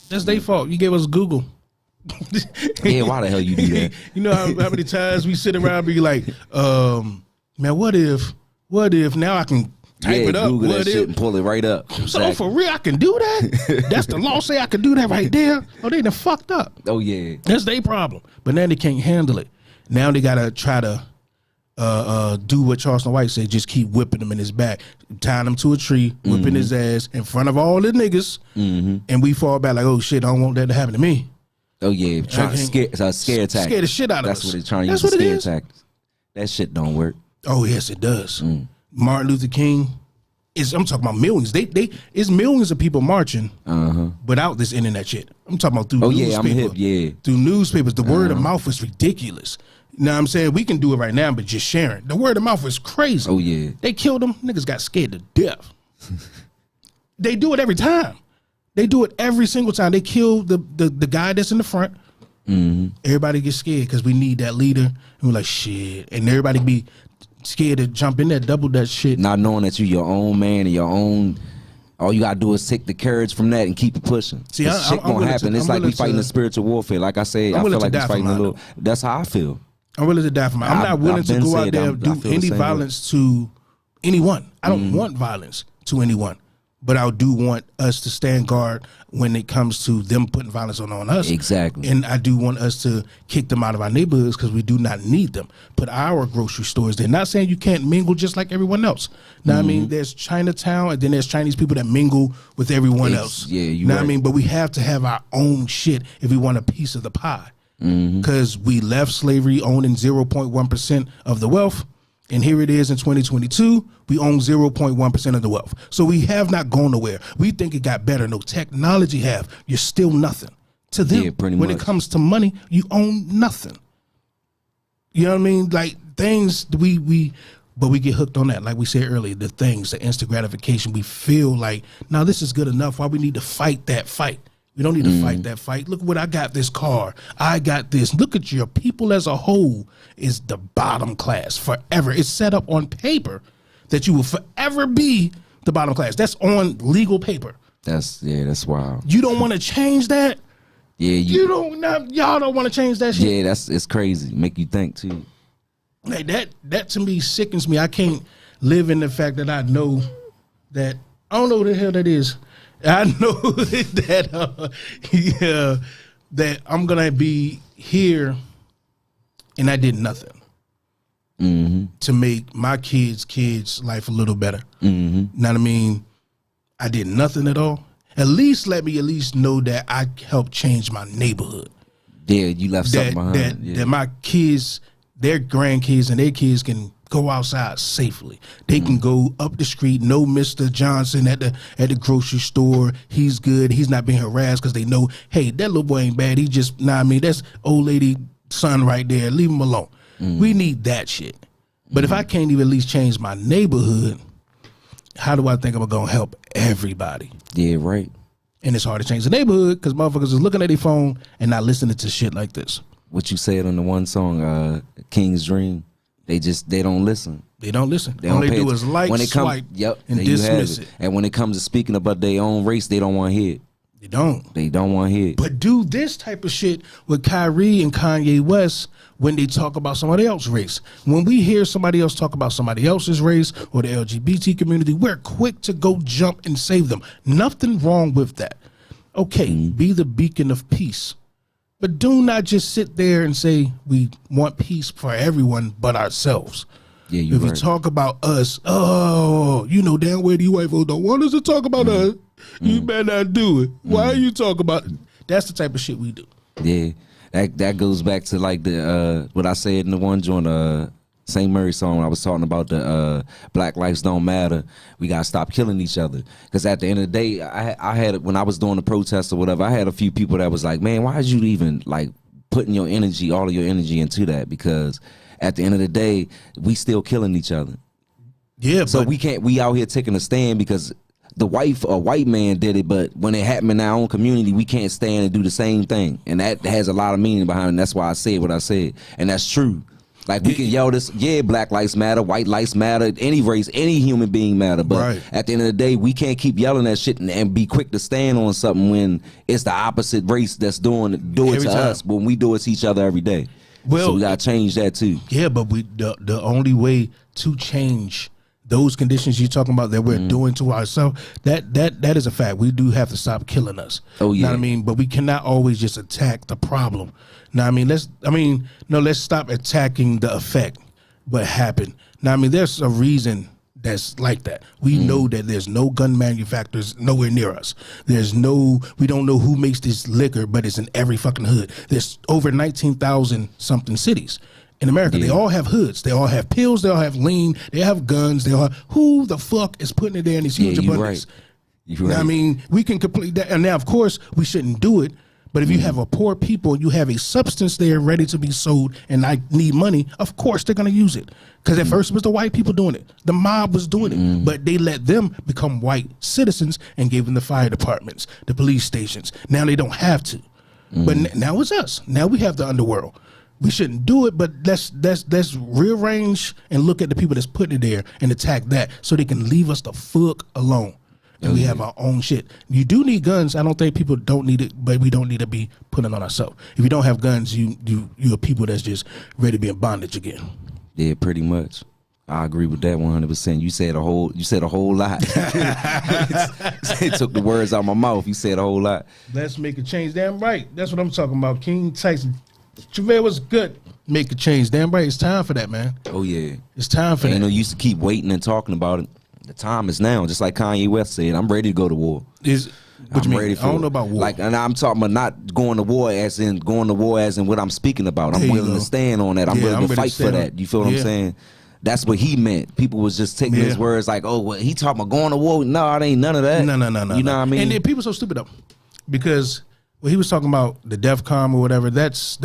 That's their fault. You gave us Google. Yeah, why the hell you do that? You know how many times we sit around and be like, man, what if now I can type it up? Google what that shit and pull it right up. So Exactly. for real, I can do that? That's the law say I can do that right there? Oh, they done fucked up. Oh yeah. That's their problem. But now they can't handle it. Now they gotta try to do what Charleston White said, just keep whipping him in his back, tying him to a tree, whipping his ass in front of all the niggas, and we fall back like, oh shit, I don't want that to happen to me. Oh yeah, trying to scare tactic. Scare the shit out of us. That's what they're trying to use, scare tactics. That shit don't work. Oh yes, it does. Martin Luther King I'm talking about millions. It's millions of people marching without this internet shit. I'm talking about through newspapers. I'm hip, yeah. Through newspapers, the word of mouth is ridiculous. You know what I'm saying? We can do it right now, but just sharing. The word of mouth is crazy. Oh yeah. They killed them. Niggas got scared to death. They do it every time. They do it every single time. They kill the guy that's in the front. Everybody gets scared because we need that leader. And we're like, shit. And everybody be scared to jump in there, double that shit. Not knowing that you're your own man and your own. All you gotta do is take the courage from that and keep it pushing. See, shit gonna happen. It's like we fighting a spiritual warfare. Like I said, I feel like we fighting a little. That's how I feel. I'm willing to die for mine. I'm not willing to go out there and do any violence to anyone. I don't want violence to anyone. But I do want us to stand guard when it comes to them putting violence on us. Exactly. And I do want us to kick them out of our neighborhoods because we do not need them. Put our grocery stores there. Not saying you can't mingle just like everyone else. Now I mean, there's Chinatown and then there's Chinese people that mingle with everyone else. Yeah, you know right. what I mean? But we have to have our own shit if we want a piece of the pie. Because we left slavery owning 0.1% of the wealth. And here it is in 2022, we own 0.1% of the wealth. So we have not gone nowhere. We think it got better. No, technology have. You're still nothing. To them, Yeah, pretty when much. it comes to money, you own nothing. You know what I mean? Like things but we get hooked on that. Like we said earlier, the things, the instant gratification, we feel like, now this is good enough. Why we need to fight that fight? We don't need to fight that fight. Look what I got, this car. I got this. Look at your people as a whole is the bottom class forever. It's set up on paper that you will forever be the bottom class. That's on legal paper. That's wild. You don't want to change that? Yeah, y'all don't want to change that shit? Yeah, it's crazy. Make you think too. Like that to me sickens me. I can't live in the fact that I know that I don't know what the hell that is. I know that that I'm gonna be here, and I did nothing to make my kids' life a little better. Know what I mean? I did nothing at all. At least let me know that I helped change my neighborhood. Yeah, you left something behind. That my kids, their grandkids, and their kids can go outside safely. They can go up the street, know Mr. Johnson at the grocery store. He's good. He's not being harassed because they know, hey, that little boy ain't bad. He just, that's old lady son right there. Leave him alone. We need that shit. But if I can't even at least change my neighborhood, how do I think I'm going to help everybody? Yeah, right. And it's hard to change the neighborhood because motherfuckers is looking at their phone and not listening to shit like this. What you said on the one song, King's Dream. They don't listen. They don't listen. All they do is like, swipe, and dismiss it. And when it comes to speaking about their own race, they don't want to hear it. They don't. They don't want to hear it. But do this type of shit with Kyrie and Kanye West when they talk about somebody else's race. When we hear somebody else talk about somebody else's race or the LGBT community, we're quick to go jump and save them. Nothing wrong with that. Okay, be the beacon of peace. But do not just sit there and say we want peace for everyone but ourselves. Yeah, you're if right. you talk about us, you know damn well these white folks don't want us to talk about us. You better not do it. Why are you talking about it? That's the type of shit we do. Yeah, that goes back to like the what I said in the one joint St. Mary song. I was talking about the Black Lives Don't Matter. We gotta stop killing each other. Because at the end of the day, I had, when I was doing the protest or whatever, I had a few people that was like, man, why did you even like putting your energy, all of your energy into that? Because at the end of the day, we still killing each other. Yeah, so we out here taking a stand because a white man did it, but when it happened in our own community, we can't stand and do the same thing. And that has a lot of meaning behind it. And that's why I said what I said. And that's true. Like we can yell this, Black lives matter, white lives matter, any race, any human being matter. But at the end of the day, we can't keep yelling that shit and be quick to stand on something when it's the opposite race that's do it to us when we do it to each other every day. Well, so we gotta change that too. Yeah, but the only way to change those conditions you're talking about that we're doing to ourselves, that is a fact. We do have to stop killing us. Oh yeah. Know what I mean? But we cannot always just attack the problem. Now I mean, let's stop attacking the effect what happened. Now I mean, there's a reason that's like that. We know that there's no gun manufacturers nowhere near us. We don't know who makes this liquor, but it's in every fucking hood. There's over 19,000 something cities in America. They all have hoods. They all have pills. They all have lean. They have guns. Who the fuck is putting it there in these huge abundance? You're right. I mean, we can complete that. And now, of course, we shouldn't do it. But if you have a poor people, you have a substance there ready to be sold, and I need money, of course they're going to use it. Because at first it was the white people doing it. The mob was doing it. But they let them become white citizens and gave them the fire departments, the police stations. Now they don't have to. But now it's us. Now we have the underworld. We shouldn't do it, but let's rearrange and look at the people that's putting it there and attack that so they can leave us the fuck alone. And we have our own shit. You do need guns. I don't think people don't need it, but we don't need to be putting it on ourselves. If you don't have guns, you're people that's just ready to be in bondage again. Yeah, pretty much. I agree with that 100%. You said a whole lot. It took the words out of my mouth. You said a whole lot. Let's make a change. Damn right. That's what I'm talking about. King Tyson. Javale was good. Make a change. Damn right. It's time for that, man. Oh yeah. It's time for that. You know, you used to keep waiting and talking about it. The time is now, just like Kanye West said. I'm ready to go to war. I'm ready for. I don't know about war. Like, and I'm talking about not going to war as in what I'm speaking about. I'm willing to stand on that. I'm willing to fight for that. You feel what I'm saying? That's what he meant. People was just taking his words like, oh, well, he talking about going to war. No, it ain't none of that. No. You know what I mean? And then people so stupid though, because when he was talking about the DEFCON or whatever, that's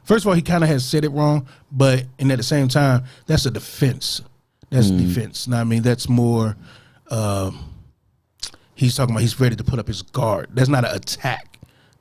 first of all, he kind of has said it wrong, but and at the same time, that's a defense. That's defense. Now I mean, that's more. He's talking about he's ready to put up his guard. That's not an attack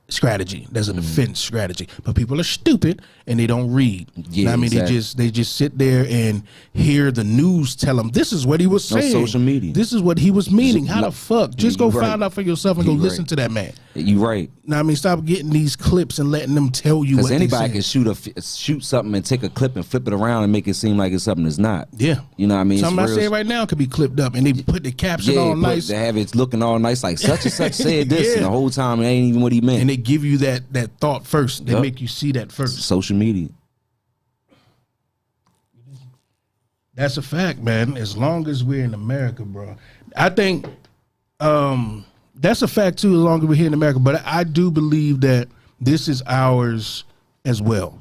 strategy. That's a defense strategy. But people are stupid and they don't read. Yeah, I mean, exactly. they just sit there and hear the news tell them this is what he was saying. No social media. This is what he was meaning. How the fuck? Just go find out for yourself and go listen to that man. You right. Now I mean, stop getting these clips and letting them tell you. Because anybody can shoot something and take a clip and flip it around and make it seem like it's something that's not. Yeah. You know what I mean? Something I say right now could be clipped up and they put the caption all nice. They have it looking all nice like such and such said this and the whole time it ain't even what he meant. And they give you that thought first. They make you see that first. Social media. That's a fact, man. As long as we're in America, bro. I think that's a fact too, as long as we're here in America. But I do believe that this is ours as well.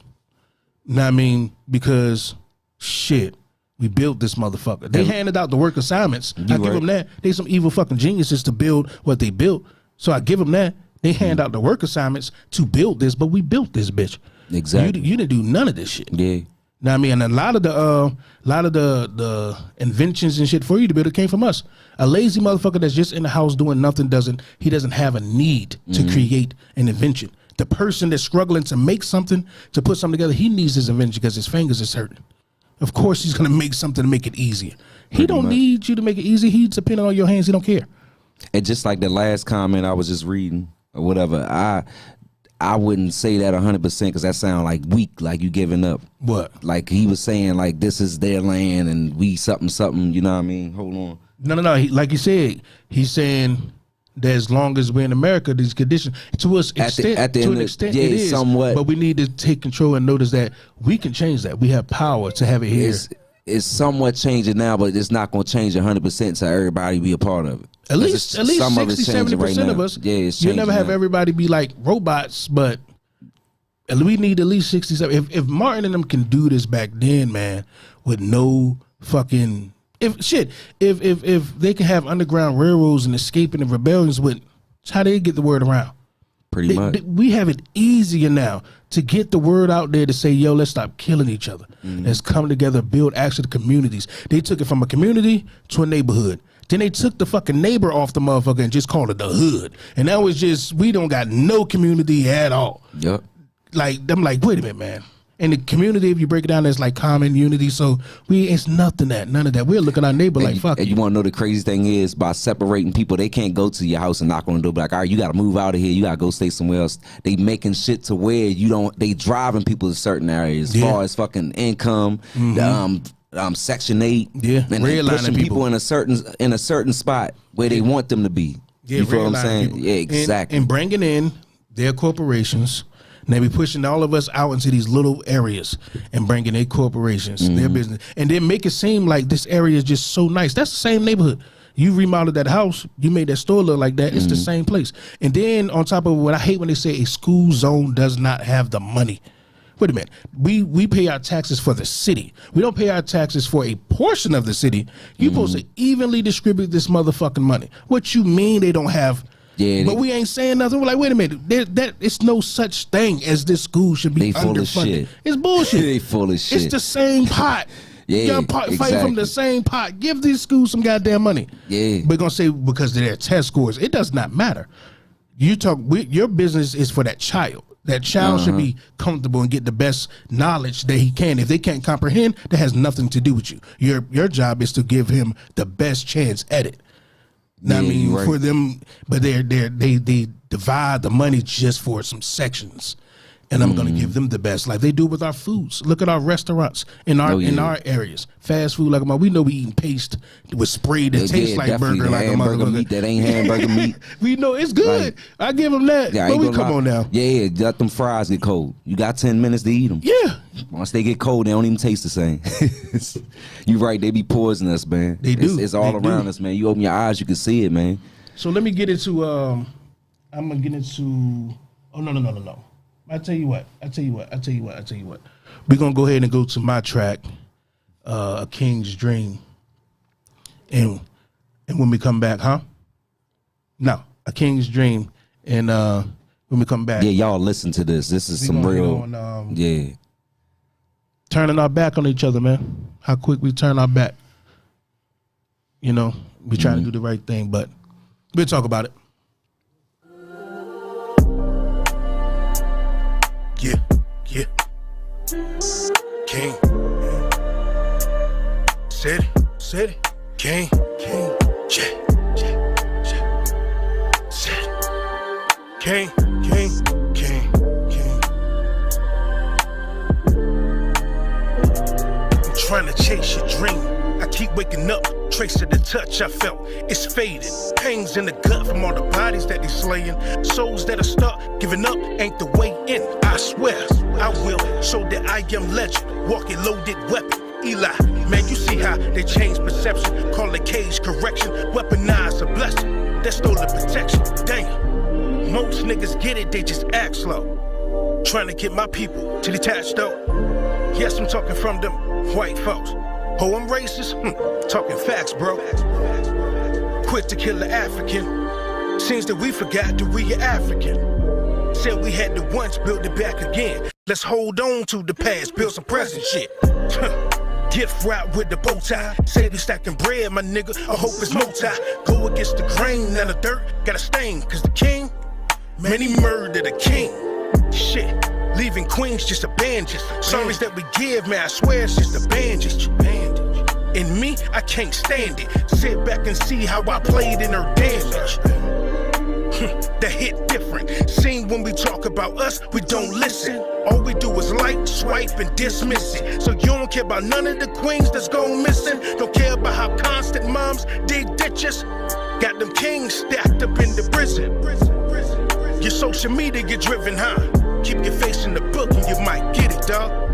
You know what I mean? Because shit, we built this motherfucker. They handed out the work assignments. I give them that. They some evil fucking geniuses to build what they built. So I give them that. They hand out the work assignments to build this, but we built this bitch. Exactly. You didn't do none of this shit. Yeah. Now I mean, and a lot of the inventions and shit for you to build it came from us. A lazy motherfucker that's just in the house doing nothing doesn't have a need to create an invention. The person that's struggling to make something, to put something together, he needs his invention because his fingers is hurting. Of course, he's gonna make something to make it easier. He don't need you to make it easy. He's depending on your hands. He don't care. And just like the last comment I was just reading or whatever, I wouldn't say that 100% because that sounds like weak, like you giving up. What? Like he was saying, like this is their land and we something. You know what I mean? Hold on. No. Like you said, he's saying that as long as we're in America, these conditions to us extent, it is somewhat. But we need to take control and notice that we can change that. We have power to have it here. It's somewhat changing now, but it's not going to change 100% so everybody be a part of it. At least 60-70% of us. Yeah, you'll never have everybody be like robots, but we need at least 67. If Martin and them can do this back then, man, with no fucking if they can have underground railroads and escaping the rebellions, with how they get the word around. Pretty much. We have it easier now to get the word out there to say, yo, let's stop killing each other. Let's come together, build actual communities. They took it from a community to a neighborhood. Then they took the fucking neighbor off the motherfucker and just called it the hood. And that was just, we don't got no community at all. Yep. Like, I'm like, wait a minute, man. And the community, if you break it down, there's like common unity. So it's none of that. We'll look at our neighbor like, fuck and you want to know the crazy thing is, by separating people, they can't go to your house and knock on the door, be like, all right, you got to move out of here. You got to go stay somewhere else. They making shit to where they driving people to certain areas as far as fucking income, Section 8. Yeah, and pushing people in a certain spot where they want them to be. Yeah, you feel what I'm saying? People. Yeah, exactly. And bringing in their corporations. And they be pushing all of us out into these little areas and bringing their corporations, their business, and then make it seem like this area is just so nice. That's the same neighborhood. You remodeled that house, you made that store look like that. It's the same place. And then on top of what I hate when they say a school zone does not have the money. Wait a minute. We pay our taxes for the city. We don't pay our taxes for a portion of the city. You're supposed to evenly distribute this motherfucking money. What you mean they don't have? Yeah, but we ain't saying nothing. We're like, wait a minute, it's no such thing as this school should be underfunded. It's bullshit. They full of shit. It's the same pot. Y'all fight from the same pot. Give these schools some goddamn money. Yeah, we're gonna say because of their test scores. It does not matter. Your business is for that child. That child should be comfortable and get the best knowledge that he can. If they can't comprehend, that has nothing to do with you. Your job is to give him the best chance at it. I mean, right. For them, but they divide the money just for some sections, and I'm going to give them the best, like they do with our foods. Look at our restaurants in our areas, fast food. Like we know we eating paste with spray that tastes like burger, like a motherfucker. Meat that ain't hamburger meat. We know it's good. Like, I give them that. Yeah, but come on now. Yeah, let them fries get cold. You got 10 minutes to eat them. Yeah. Once they get cold, they don't even taste the same. You right, they be poisonous, man. They do. It's all around us, man. You open your eyes, you can see it, man. So let me get into. I'm gonna get into. Oh no. I tell you what. We're gonna go ahead and go to my track, A King's Dream. And when we come back, No, A King's Dream. And when we come back. Yeah, y'all listen to this. This is some real turning our back on each other, man. How quick we turn our back. You know, we trying to do the right thing, but we'll talk about it. Yeah. King. Said it. King. Yeah. Said it. King. I'm trying to chase your dream. I keep waking up, trace of the touch I felt. It's fading. Pains in the gut from all the bodies that they slaying. Souls that'll start giving up ain't the way in. I swear, I will show that I am legend. Walking loaded weapon. Eli, man, you see how they change perception. Call it cage correction. Weaponize a blessing. That's stolen protection. Damn. Most niggas get it, they just act slow. Trying to get my people to detach though. Yes, I'm talking from them white folks. Oh, I'm racist? Talking facts, bro. Quick to kill the African. Seems that we forgot that we are African. Said we had to once build it back again. Let's hold on to the past, build some present shit. Gift wrap with the bow tie. Say we stacking bread, my nigga. I hope it's multi. Go against the grain, now the dirt got a stain. Cause the king, man, he murdered the king. Shit. Leaving queens just a bandage. Sorries that we give, man, I swear it's just a bandage. In me, I can't stand it. Sit back and see how I played in her damage. That hit different. Seen when we talk about us, we don't listen. All we do is like, swipe, and dismiss it. So you don't care about none of the queens that's gone missing. Don't care about how constant moms dig ditches. Got them kings stacked up in the prison. Your social media get driven, huh? Keep your face in the book and you might get it, dog.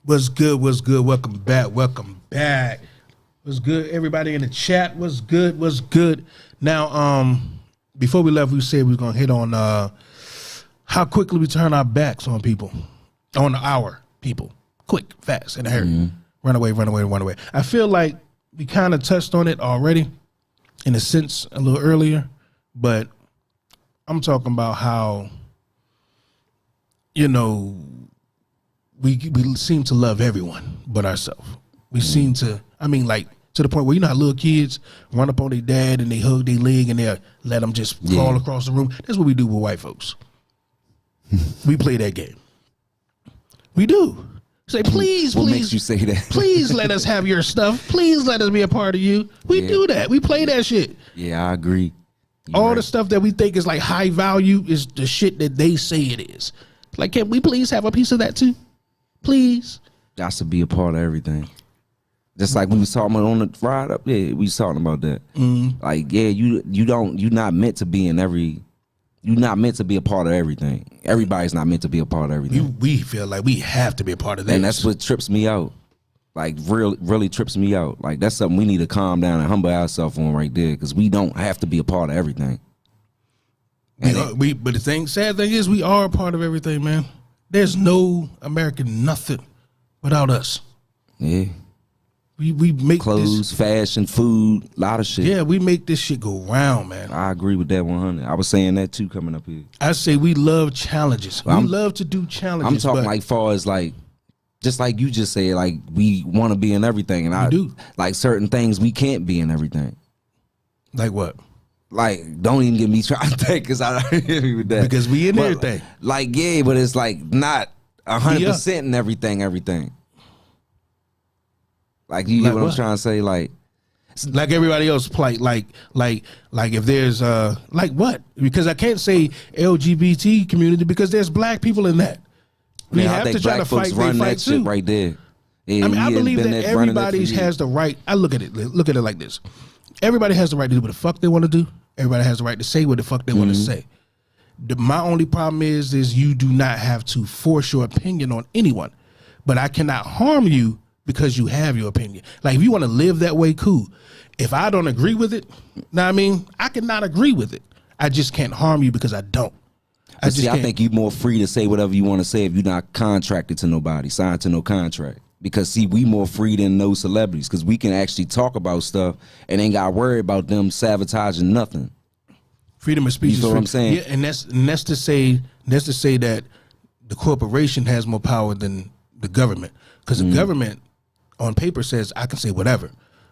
What's good? What's good? Welcome back. Welcome back. What's good? Everybody in the chat. What's good? What's good? Now, before we left, we said we were gonna hit on how quickly we turn our backs on people, on our people, quick, fast, in a hurry, run away, run away, run away. I feel like we kind of touched on it already, in a sense, a little earlier, but I'm talking about how, you know, we seem to love everyone but ourselves. We seem to, I mean, like, to the point where, you know how little kids run up on their dad and they hug their leg and they let them just crawl across the room. That's what we do with white folks. We play that game. We do. Say, please, What please. makes you say that? Please let us have your stuff. Please let us be a part of you. We do that. We play that shit. Yeah, I agree. All the stuff that we think is like high value is the shit that they say it is. Like, can we please have a piece of that too? Please. That should be a part of everything. Just like we was talking about on the ride up there, we was talking about that. Like, yeah, you're not meant to be in every. You're not meant to be a part of everything. Everybody's not meant to be a part of everything. We feel like we have to be a part of that. And that's what trips me out. Like, really trips me out. Like, that's something we need to calm down and humble ourselves on right there, because we don't have to be a part of everything. But the sad thing is, we are a part of everything, man. There's no American nothing without us. Yeah. We make clothes, fashion, food, a lot of shit. Yeah, we make this shit go round, man. I agree with that 100. I was saying that too coming up here. I say we love challenges. We love to do challenges. I'm talking like far as like, just like you just said, like we want to be in everything, and I do. Like certain things we can't be in everything. Like what? Like, don't even get me trying to think, because I don't hit me with that. Because we in everything. Like, yeah, but it's like not 100% in everything. Like, you like get what I'm trying to say? Like everybody else play like if there's like what? Because I can't say LGBT community because there's black people in that. We have to try to fight they fight too. Shit right there. Yeah, I mean, I believe that everybody has the right. I look at it like this. Everybody has the right to do what the fuck they want to do. Everybody has the right to say what the fuck they want to say. My only problem is you do not have to force your opinion on anyone. But I cannot harm you because you have your opinion. Like, if you want to live that way, cool. If I don't agree with it, know what I mean? I cannot agree with it. I just can't harm you because I don't. I think you're more free to say whatever you want to say if you're not contracted to nobody, signed to no contract. Because, see, we more free than those celebrities, because we can actually talk about stuff and ain't got to worry about them sabotaging nothing. Freedom of speech. You know what I'm saying? Yeah, and that's to say that the corporation has more power than the government, because the government on paper says I can say whatever,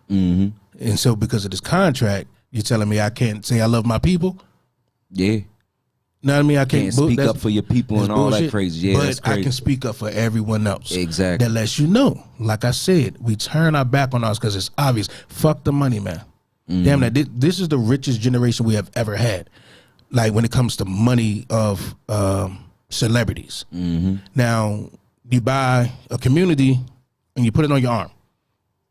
and so because of this contract, you're telling me I can't say I love my people? Yeah. Know what I mean? I can't speak up for your people and all that crazy. Yeah, but that's crazy. I can speak up for everyone else. Exactly. That lets you know. Like I said, we turn our back on us because it's obvious. Fuck the money, man. Damn that. This is the richest generation we have ever had. Like, when it comes to money of celebrities. Now, you buy a community and you put it on your arm.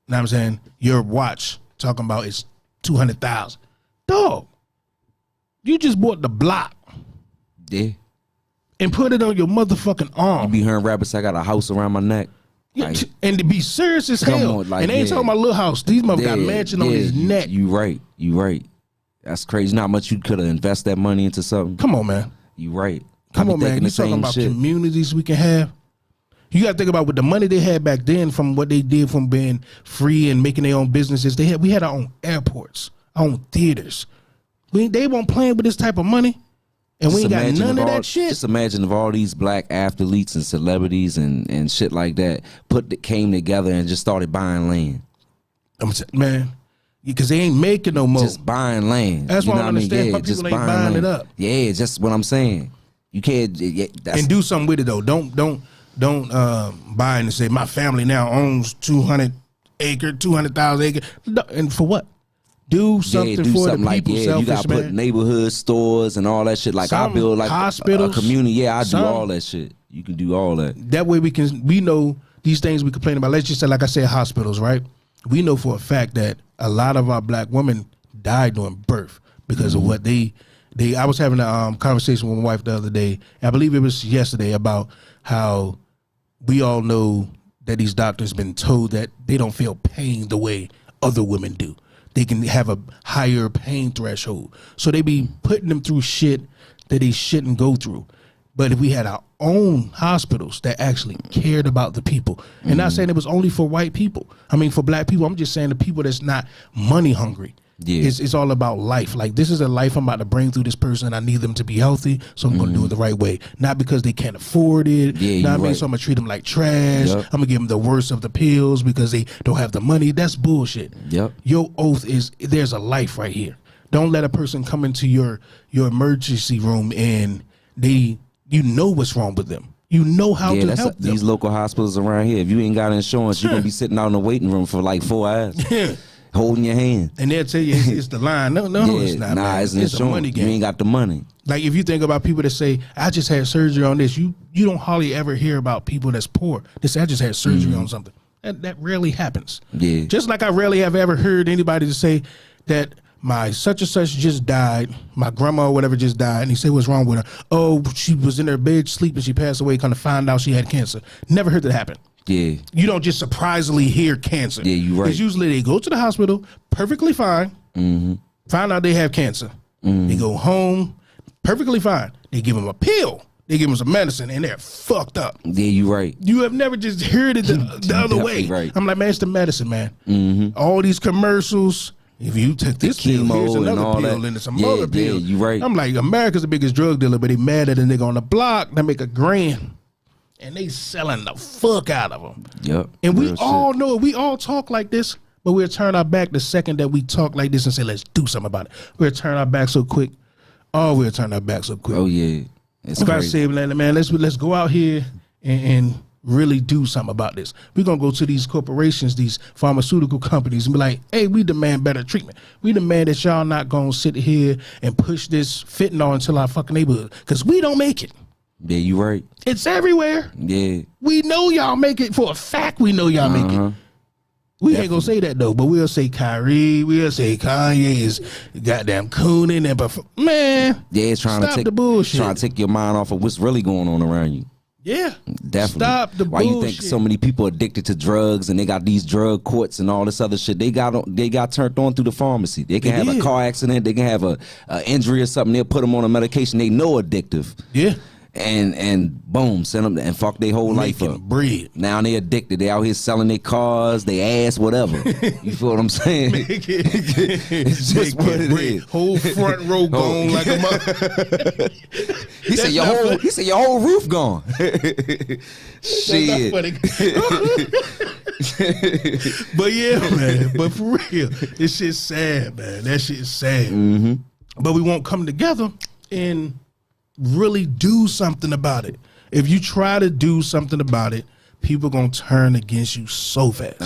Know what I'm saying? Your watch, talking about, it's $200,000. Dog, you just bought the block. Yeah. And put it on your motherfucking arm. You be hearing rappers, I got a house around my neck. Yeah, like, and to be serious as hell. On, like, and they ain't talking about little house. These motherfuckers got a mansion on his neck. You right. That's crazy. Not much you could have invested that money into something. Come on, man. You right. Come on, man. You talking about communities we can have. You got to think about what the money they had back then from what they did from being free and making their own businesses. We had our own airports, our own theaters. They weren't playing with this type of money. And just we ain't got none of that shit. Just imagine if all these black athletes and celebrities and shit like that came together and just started buying land. Man, because they ain't making no more. Just buying land. That's why I don't understand why people ain't buying it up. Yeah, just what I'm saying. You can't. And do something with it, though. Don't buy and say, my family now owns 200,000 acres. And for what? Do something for the people. Like, you got to put neighborhood stores and all that shit. Like, I build like hospitals, a community. Yeah, I do all that shit. You can do all that. That way we know these things we complain about. Let's just say, like I said, hospitals, right? We know for a fact that a lot of our black women died during birth because of what they I was having a conversation with my wife the other day. I believe it was yesterday about how we all know that these doctors been told that they don't feel pain the way other women do. They can have a higher pain threshold. So they be putting them through shit that they shouldn't go through. But if we had our own hospitals that actually cared about the people, and not saying it was only for white people. I mean, for black people, I'm just saying the people that's not money hungry. Yeah. It's all about life. Like, this is a life I'm about to bring through this person. I need them to be healthy, so I'm going to do it the right way. Not because they can't afford it. Yeah, Not so I'm going to treat them like trash. Yep. I'm going to give them the worst of the pills because they don't have the money. That's bullshit. Yep. Your oath is there's a life right here. Don't let a person come into your emergency room and you know what's wrong with them. You know how to help them. These local hospitals around here, if you ain't got insurance, you're going to be sitting out in the waiting room for like 4 hours. Yeah. Holding your hand. And they'll tell you it's the line. No, it's not. Nah, man. it's a money insurance. game. You ain't got the money. Like, if you think about people that say, I just had surgery on this, you don't hardly ever hear about people that's poor. They say, I just had surgery on something. That rarely happens. Yeah. Just like I rarely have ever heard anybody to say that my such and such just died, my grandma or whatever just died, and he said, what's wrong with her? Oh, she was in her bed sleeping, she passed away, kind of find out she had cancer. Never heard that happen. Yeah. You don't just surprisingly hear cancer. Yeah, you right. Because usually they go to the hospital perfectly fine, find out they have cancer. They go home perfectly fine. They give them a pill. They give them some medicine, and they're fucked up. Yeah, you right. You have never just heard it the other way. Right. I'm like, man, it's the medicine, man. All these commercials. If you take this pill, here's and another all pill, that. and it's some Yeah, other pill. yeah, you right. I'm like, America's the biggest drug dealer, but they mad at a nigga on the block that make $1,000. And they selling the fuck out of them. Yep. And we Real all shit. know it. We all talk like this, but we'll turn our back the second that we talk like this and say, let's do something about it. We'll turn our back so quick. Oh, we'll turn our back so quick. Oh yeah. It's If I crazy. say, man, let's go out here and really do something about this. We're going to go to these corporations, these pharmaceutical companies, and be like, hey, we demand better treatment. We demand that y'all not going to sit here and push this fentanyl into our fucking neighborhood, because we don't make it. Yeah, you right. It's everywhere. Yeah. We know y'all make it. For a fact, we know y'all make it. We ain't gonna say that though, but we'll say Kyrie, we'll say Kanye is goddamn cooning and man. Yeah, it's trying stop to take the bullshit. Trying to take your mind off of what's really going on around you. Yeah, Definitely. stop the Why bullshit. you think so many people addicted to drugs and they got these drug courts and all this other shit? They got turned on through the pharmacy. They can have a car accident. They can have a injury or something. They'll put them on a medication they know addictive. Yeah, and boom, send them and fuck their whole life making up. bread. Now they addicted. They out here selling their cars, their ass, whatever. You feel what I'm saying? It's just what it is. Whole front row gone like a mother. He said your whole roof gone. Shit. But yeah, man. But for real, this shit's sad, man. That shit's sad. But we won't come together and really do something about it. If you try to do something about it, people gonna turn against you so fast.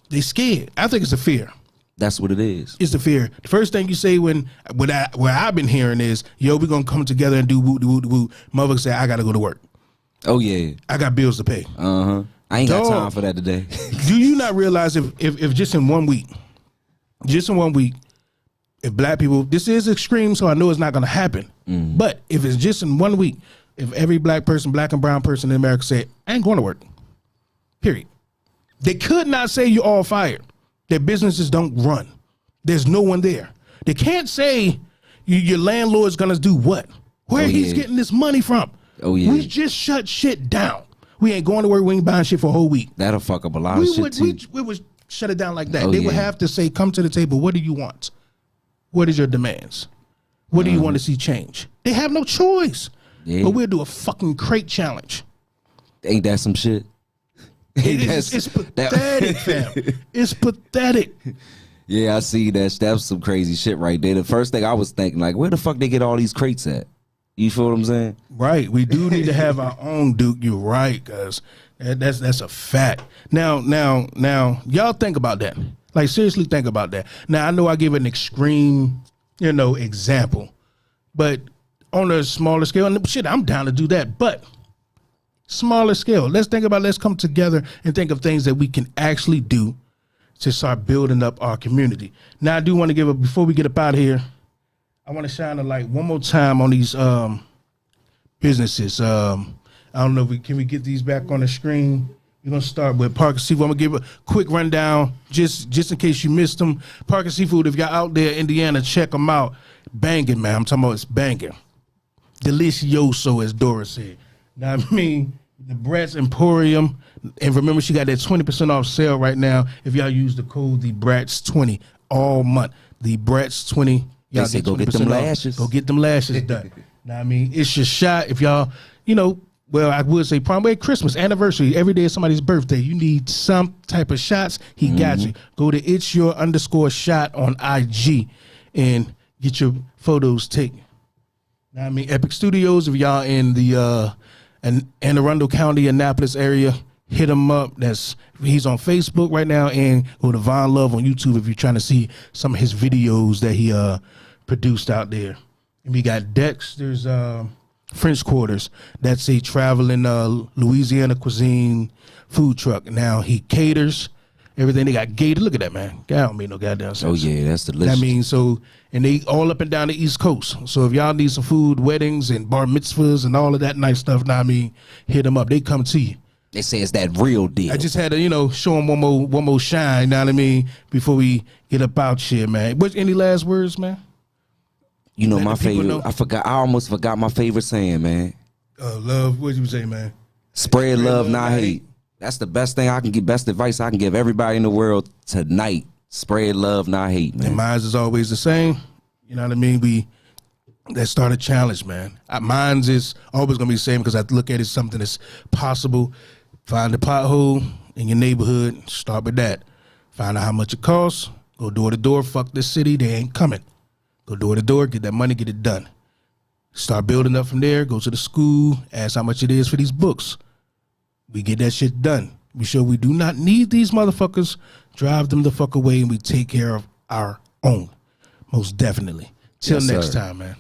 They scared. I think it's a fear. That's what it is. It's the fear. The first thing you say where I've been hearing is, yo, we're gonna come together and do woo, woo, woo. Motherfucker say, I gotta go to work. Oh yeah. I got bills to pay. I ain't got time for that today. Do you not realize if just in 1 week, if black people, this is extreme, so I know it's not gonna happen. But if it's just in 1 week, if every black person, black and brown person in America said, I ain't going to work, period. They could not say you're all fired. Their businesses don't run. There's no one there. They can't say your landlord's gonna do what? Where he's getting this money from. Oh yeah. We just shut shit down. We ain't going to work. We ain't buying shit for a whole week. That'll fuck up a lot of shit too. We would shut it down like that. Oh, They would have to say, come to the table. What do you want? What is your demands? What do you want to see change? They have no choice. Yeah. But we'll do a fucking crate challenge. Ain't that some shit? It's pathetic, fam. It's pathetic. Yeah, I see that. That's some crazy shit right there. The first thing I was thinking, like, where the fuck they get all these crates at? You feel what I'm saying? Right. We do need to have our own, Duke. You're right, cuz that's a fact. Now, y'all think about that. Like, seriously think about that. Now, I know I give an extreme, example. But on a smaller scale, and shit, I'm down to do that. But smaller scale, let's come together and think of things that we can actually do to start building up our community. Now, I do want to before we get up out of here, I want to shine a light one more time on these businesses. I don't know if can we get these back on the screen? We're going to start with Parker Seafood. I'm going to give a quick rundown just in case you missed them. Parker Seafood, if y'all out there in Indiana, check them out. Banging, man. I'm talking about it's banging. Delicioso, as Dora said. Now, I mean, the Bratz Emporium. And remember, she got that 20% off sale right now if y'all use the code, the Bratz20, all month. The Bratz20. Y'all say go get them lashes. Go get them lashes done. Now, I mean, it's your shot. If y'all, well, I would say prom, Christmas, anniversary, every day is somebody's birthday. You need some type of shots. He got you. Go to It's Your _shot on IG and get your photos taken. Now, I mean, Epic Studios, if y'all in the Anne Arundel County, Annapolis area, hit him up. He's on Facebook right now, and go to Von Love on YouTube if you're trying to see some of his videos that he produced out there. And we got Dexter's French Quarters. That's a traveling Louisiana cuisine food truck. Now he caters everything. They got gated. Look at that, man. God don't make no goddamn sense. Oh yeah, that's delicious. I mean, and they all up and down the East Coast. So if y'all need some food, weddings and bar mitzvahs and all of that nice stuff, now I mean, hit them up. They come to you. They say it's that real deal. I just had to, show them one more shine. You know what I mean? Before we get up out here, man. Any last words, man? My favorite. I almost forgot my favorite saying, man. Love. What you say, man? Spread love, not hate. That's the best thing I can give. Best advice I can give everybody in the world tonight. Spread love, not hate, man. And mine's is always the same. You know what I mean? Let's start a challenge, man. Mine's is always gonna be the same because I look at it as something that's possible. Find a pothole in your neighborhood. Start with that. Find out how much it costs. Go door to door. Fuck this city. They ain't coming. Go door to door, get that money, get it done. Start building up from there, go to the school, ask how much it is for these books. We get that shit done. We show we do not need these motherfuckers, drive them the fuck away, and we take care of our own. Most definitely. Till next time, man.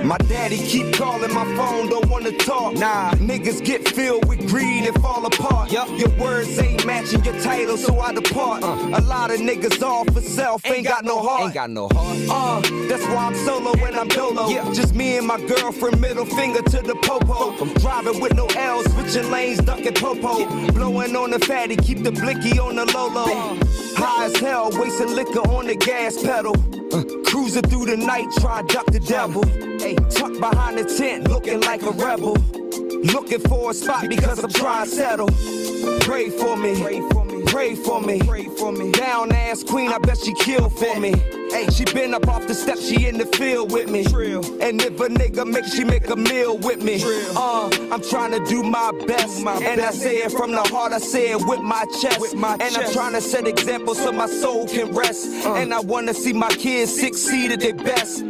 My daddy keep calling my phone, don't wanna talk. Nah, niggas get filled with greed and fall apart. Your words ain't matching your title, so I depart. A lot of niggas all for self, ain't got no heart. That's why I'm solo when I'm dolo. Just me and my girlfriend, middle finger to the popo. I'm driving with no L's, switching lanes, ducking popo. Blowing on the fatty, keep the blicky on the low. High as hell, wasting liquor on the gas pedal. Cruising through the night, try duck the devil. Tucked behind the tent, looking like a rebel. Looking for a spot because I'm trying to settle. Pray for me, pray for me. Down ass queen, I bet she kill for me. She been up off the steps, she in the field with me. And if a nigga she make a meal with me. I'm trying to do my best, and I say it from the heart, I say it with my chest. And I'm trying to set examples so my soul can rest. And I wanna see my kids succeed at their best.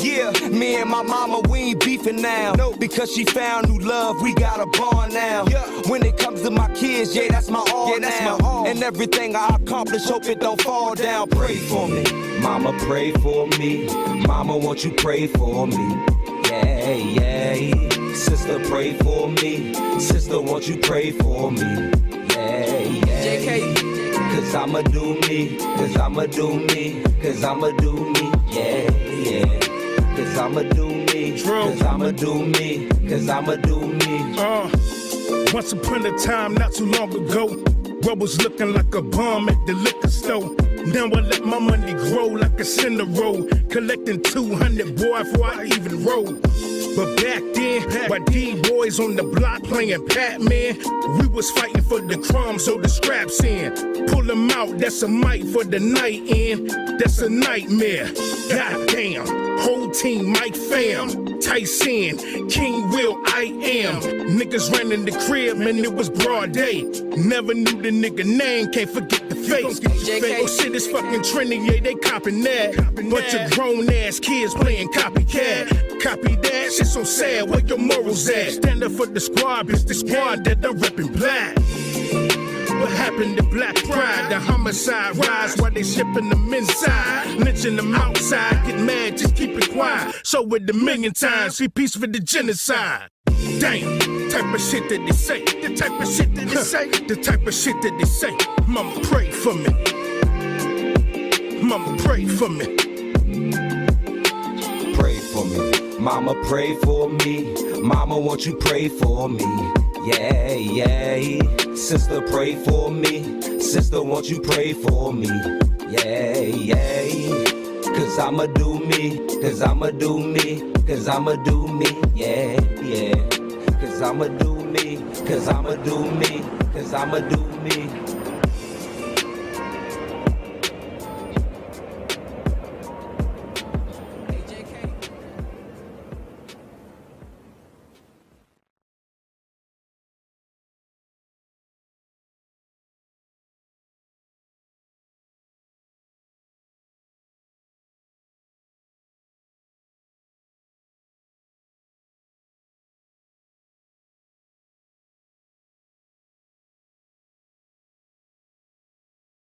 Yeah, me and my mama, we ain't beefing now. Because she found new love, we got a bond now. When it comes to my kids, yeah, that's my all now. And everything I accomplish, hope it don't fall down. Pray for me. Mama, pray for me. Mama, won't you pray for me? Yeah, yeah. Sister, pray for me. Sister, won't you pray for me? Yeah, yeah. JK. Cause I'ma do me. Cause I'ma do me. Cause I'ma do me. Yeah, yeah. Cause I'ma do me. Cause I'ma do me. Cause I'ma do me. Once upon a time, not too long ago, bro was looking like a bum at the liquor store. Now I let my money grow like a cinder roll, collecting 200, boy, before I even roll. But back then, while D-boys on the block playing Pac-Man, we was fighting for the crumbs, so the scraps in. Pull them out, that's a mic for the night in. That's a nightmare. Goddamn, whole team, Mike fam. Tyson, King Will, I am. Niggas ran in the crib, man, it was broad day. Never knew the nigga name, can't forget the face. Oh shit, it's fucking trendy, yeah, they copping that. Bunch of grown-ass kids playing copycat. Copy that, shit so sad, where your morals at? Stand up for the squad, it's the squad that I'm reppin' black. But What happened to black pride? The homicide rise while they shipping them inside. Lynching them outside, get mad, just keep it quiet. So with the million times, free peace for the genocide. Damn, type of shit that they say. The type of shit that they say. The type of shit that they say. Mama, pray for me. Mama, pray for me. Pray for me. Mama, pray for me. Mama, won't you pray for me? Yeah, yeah. Sister, pray for me. Sister, won't you pray for me? Yeah, yeah. Cause I'ma do me. Cause I'ma do me. Cause I'ma do me. Yeah, yeah. Cause I'ma do me. Cause I'ma do me. Cause I'ma do me.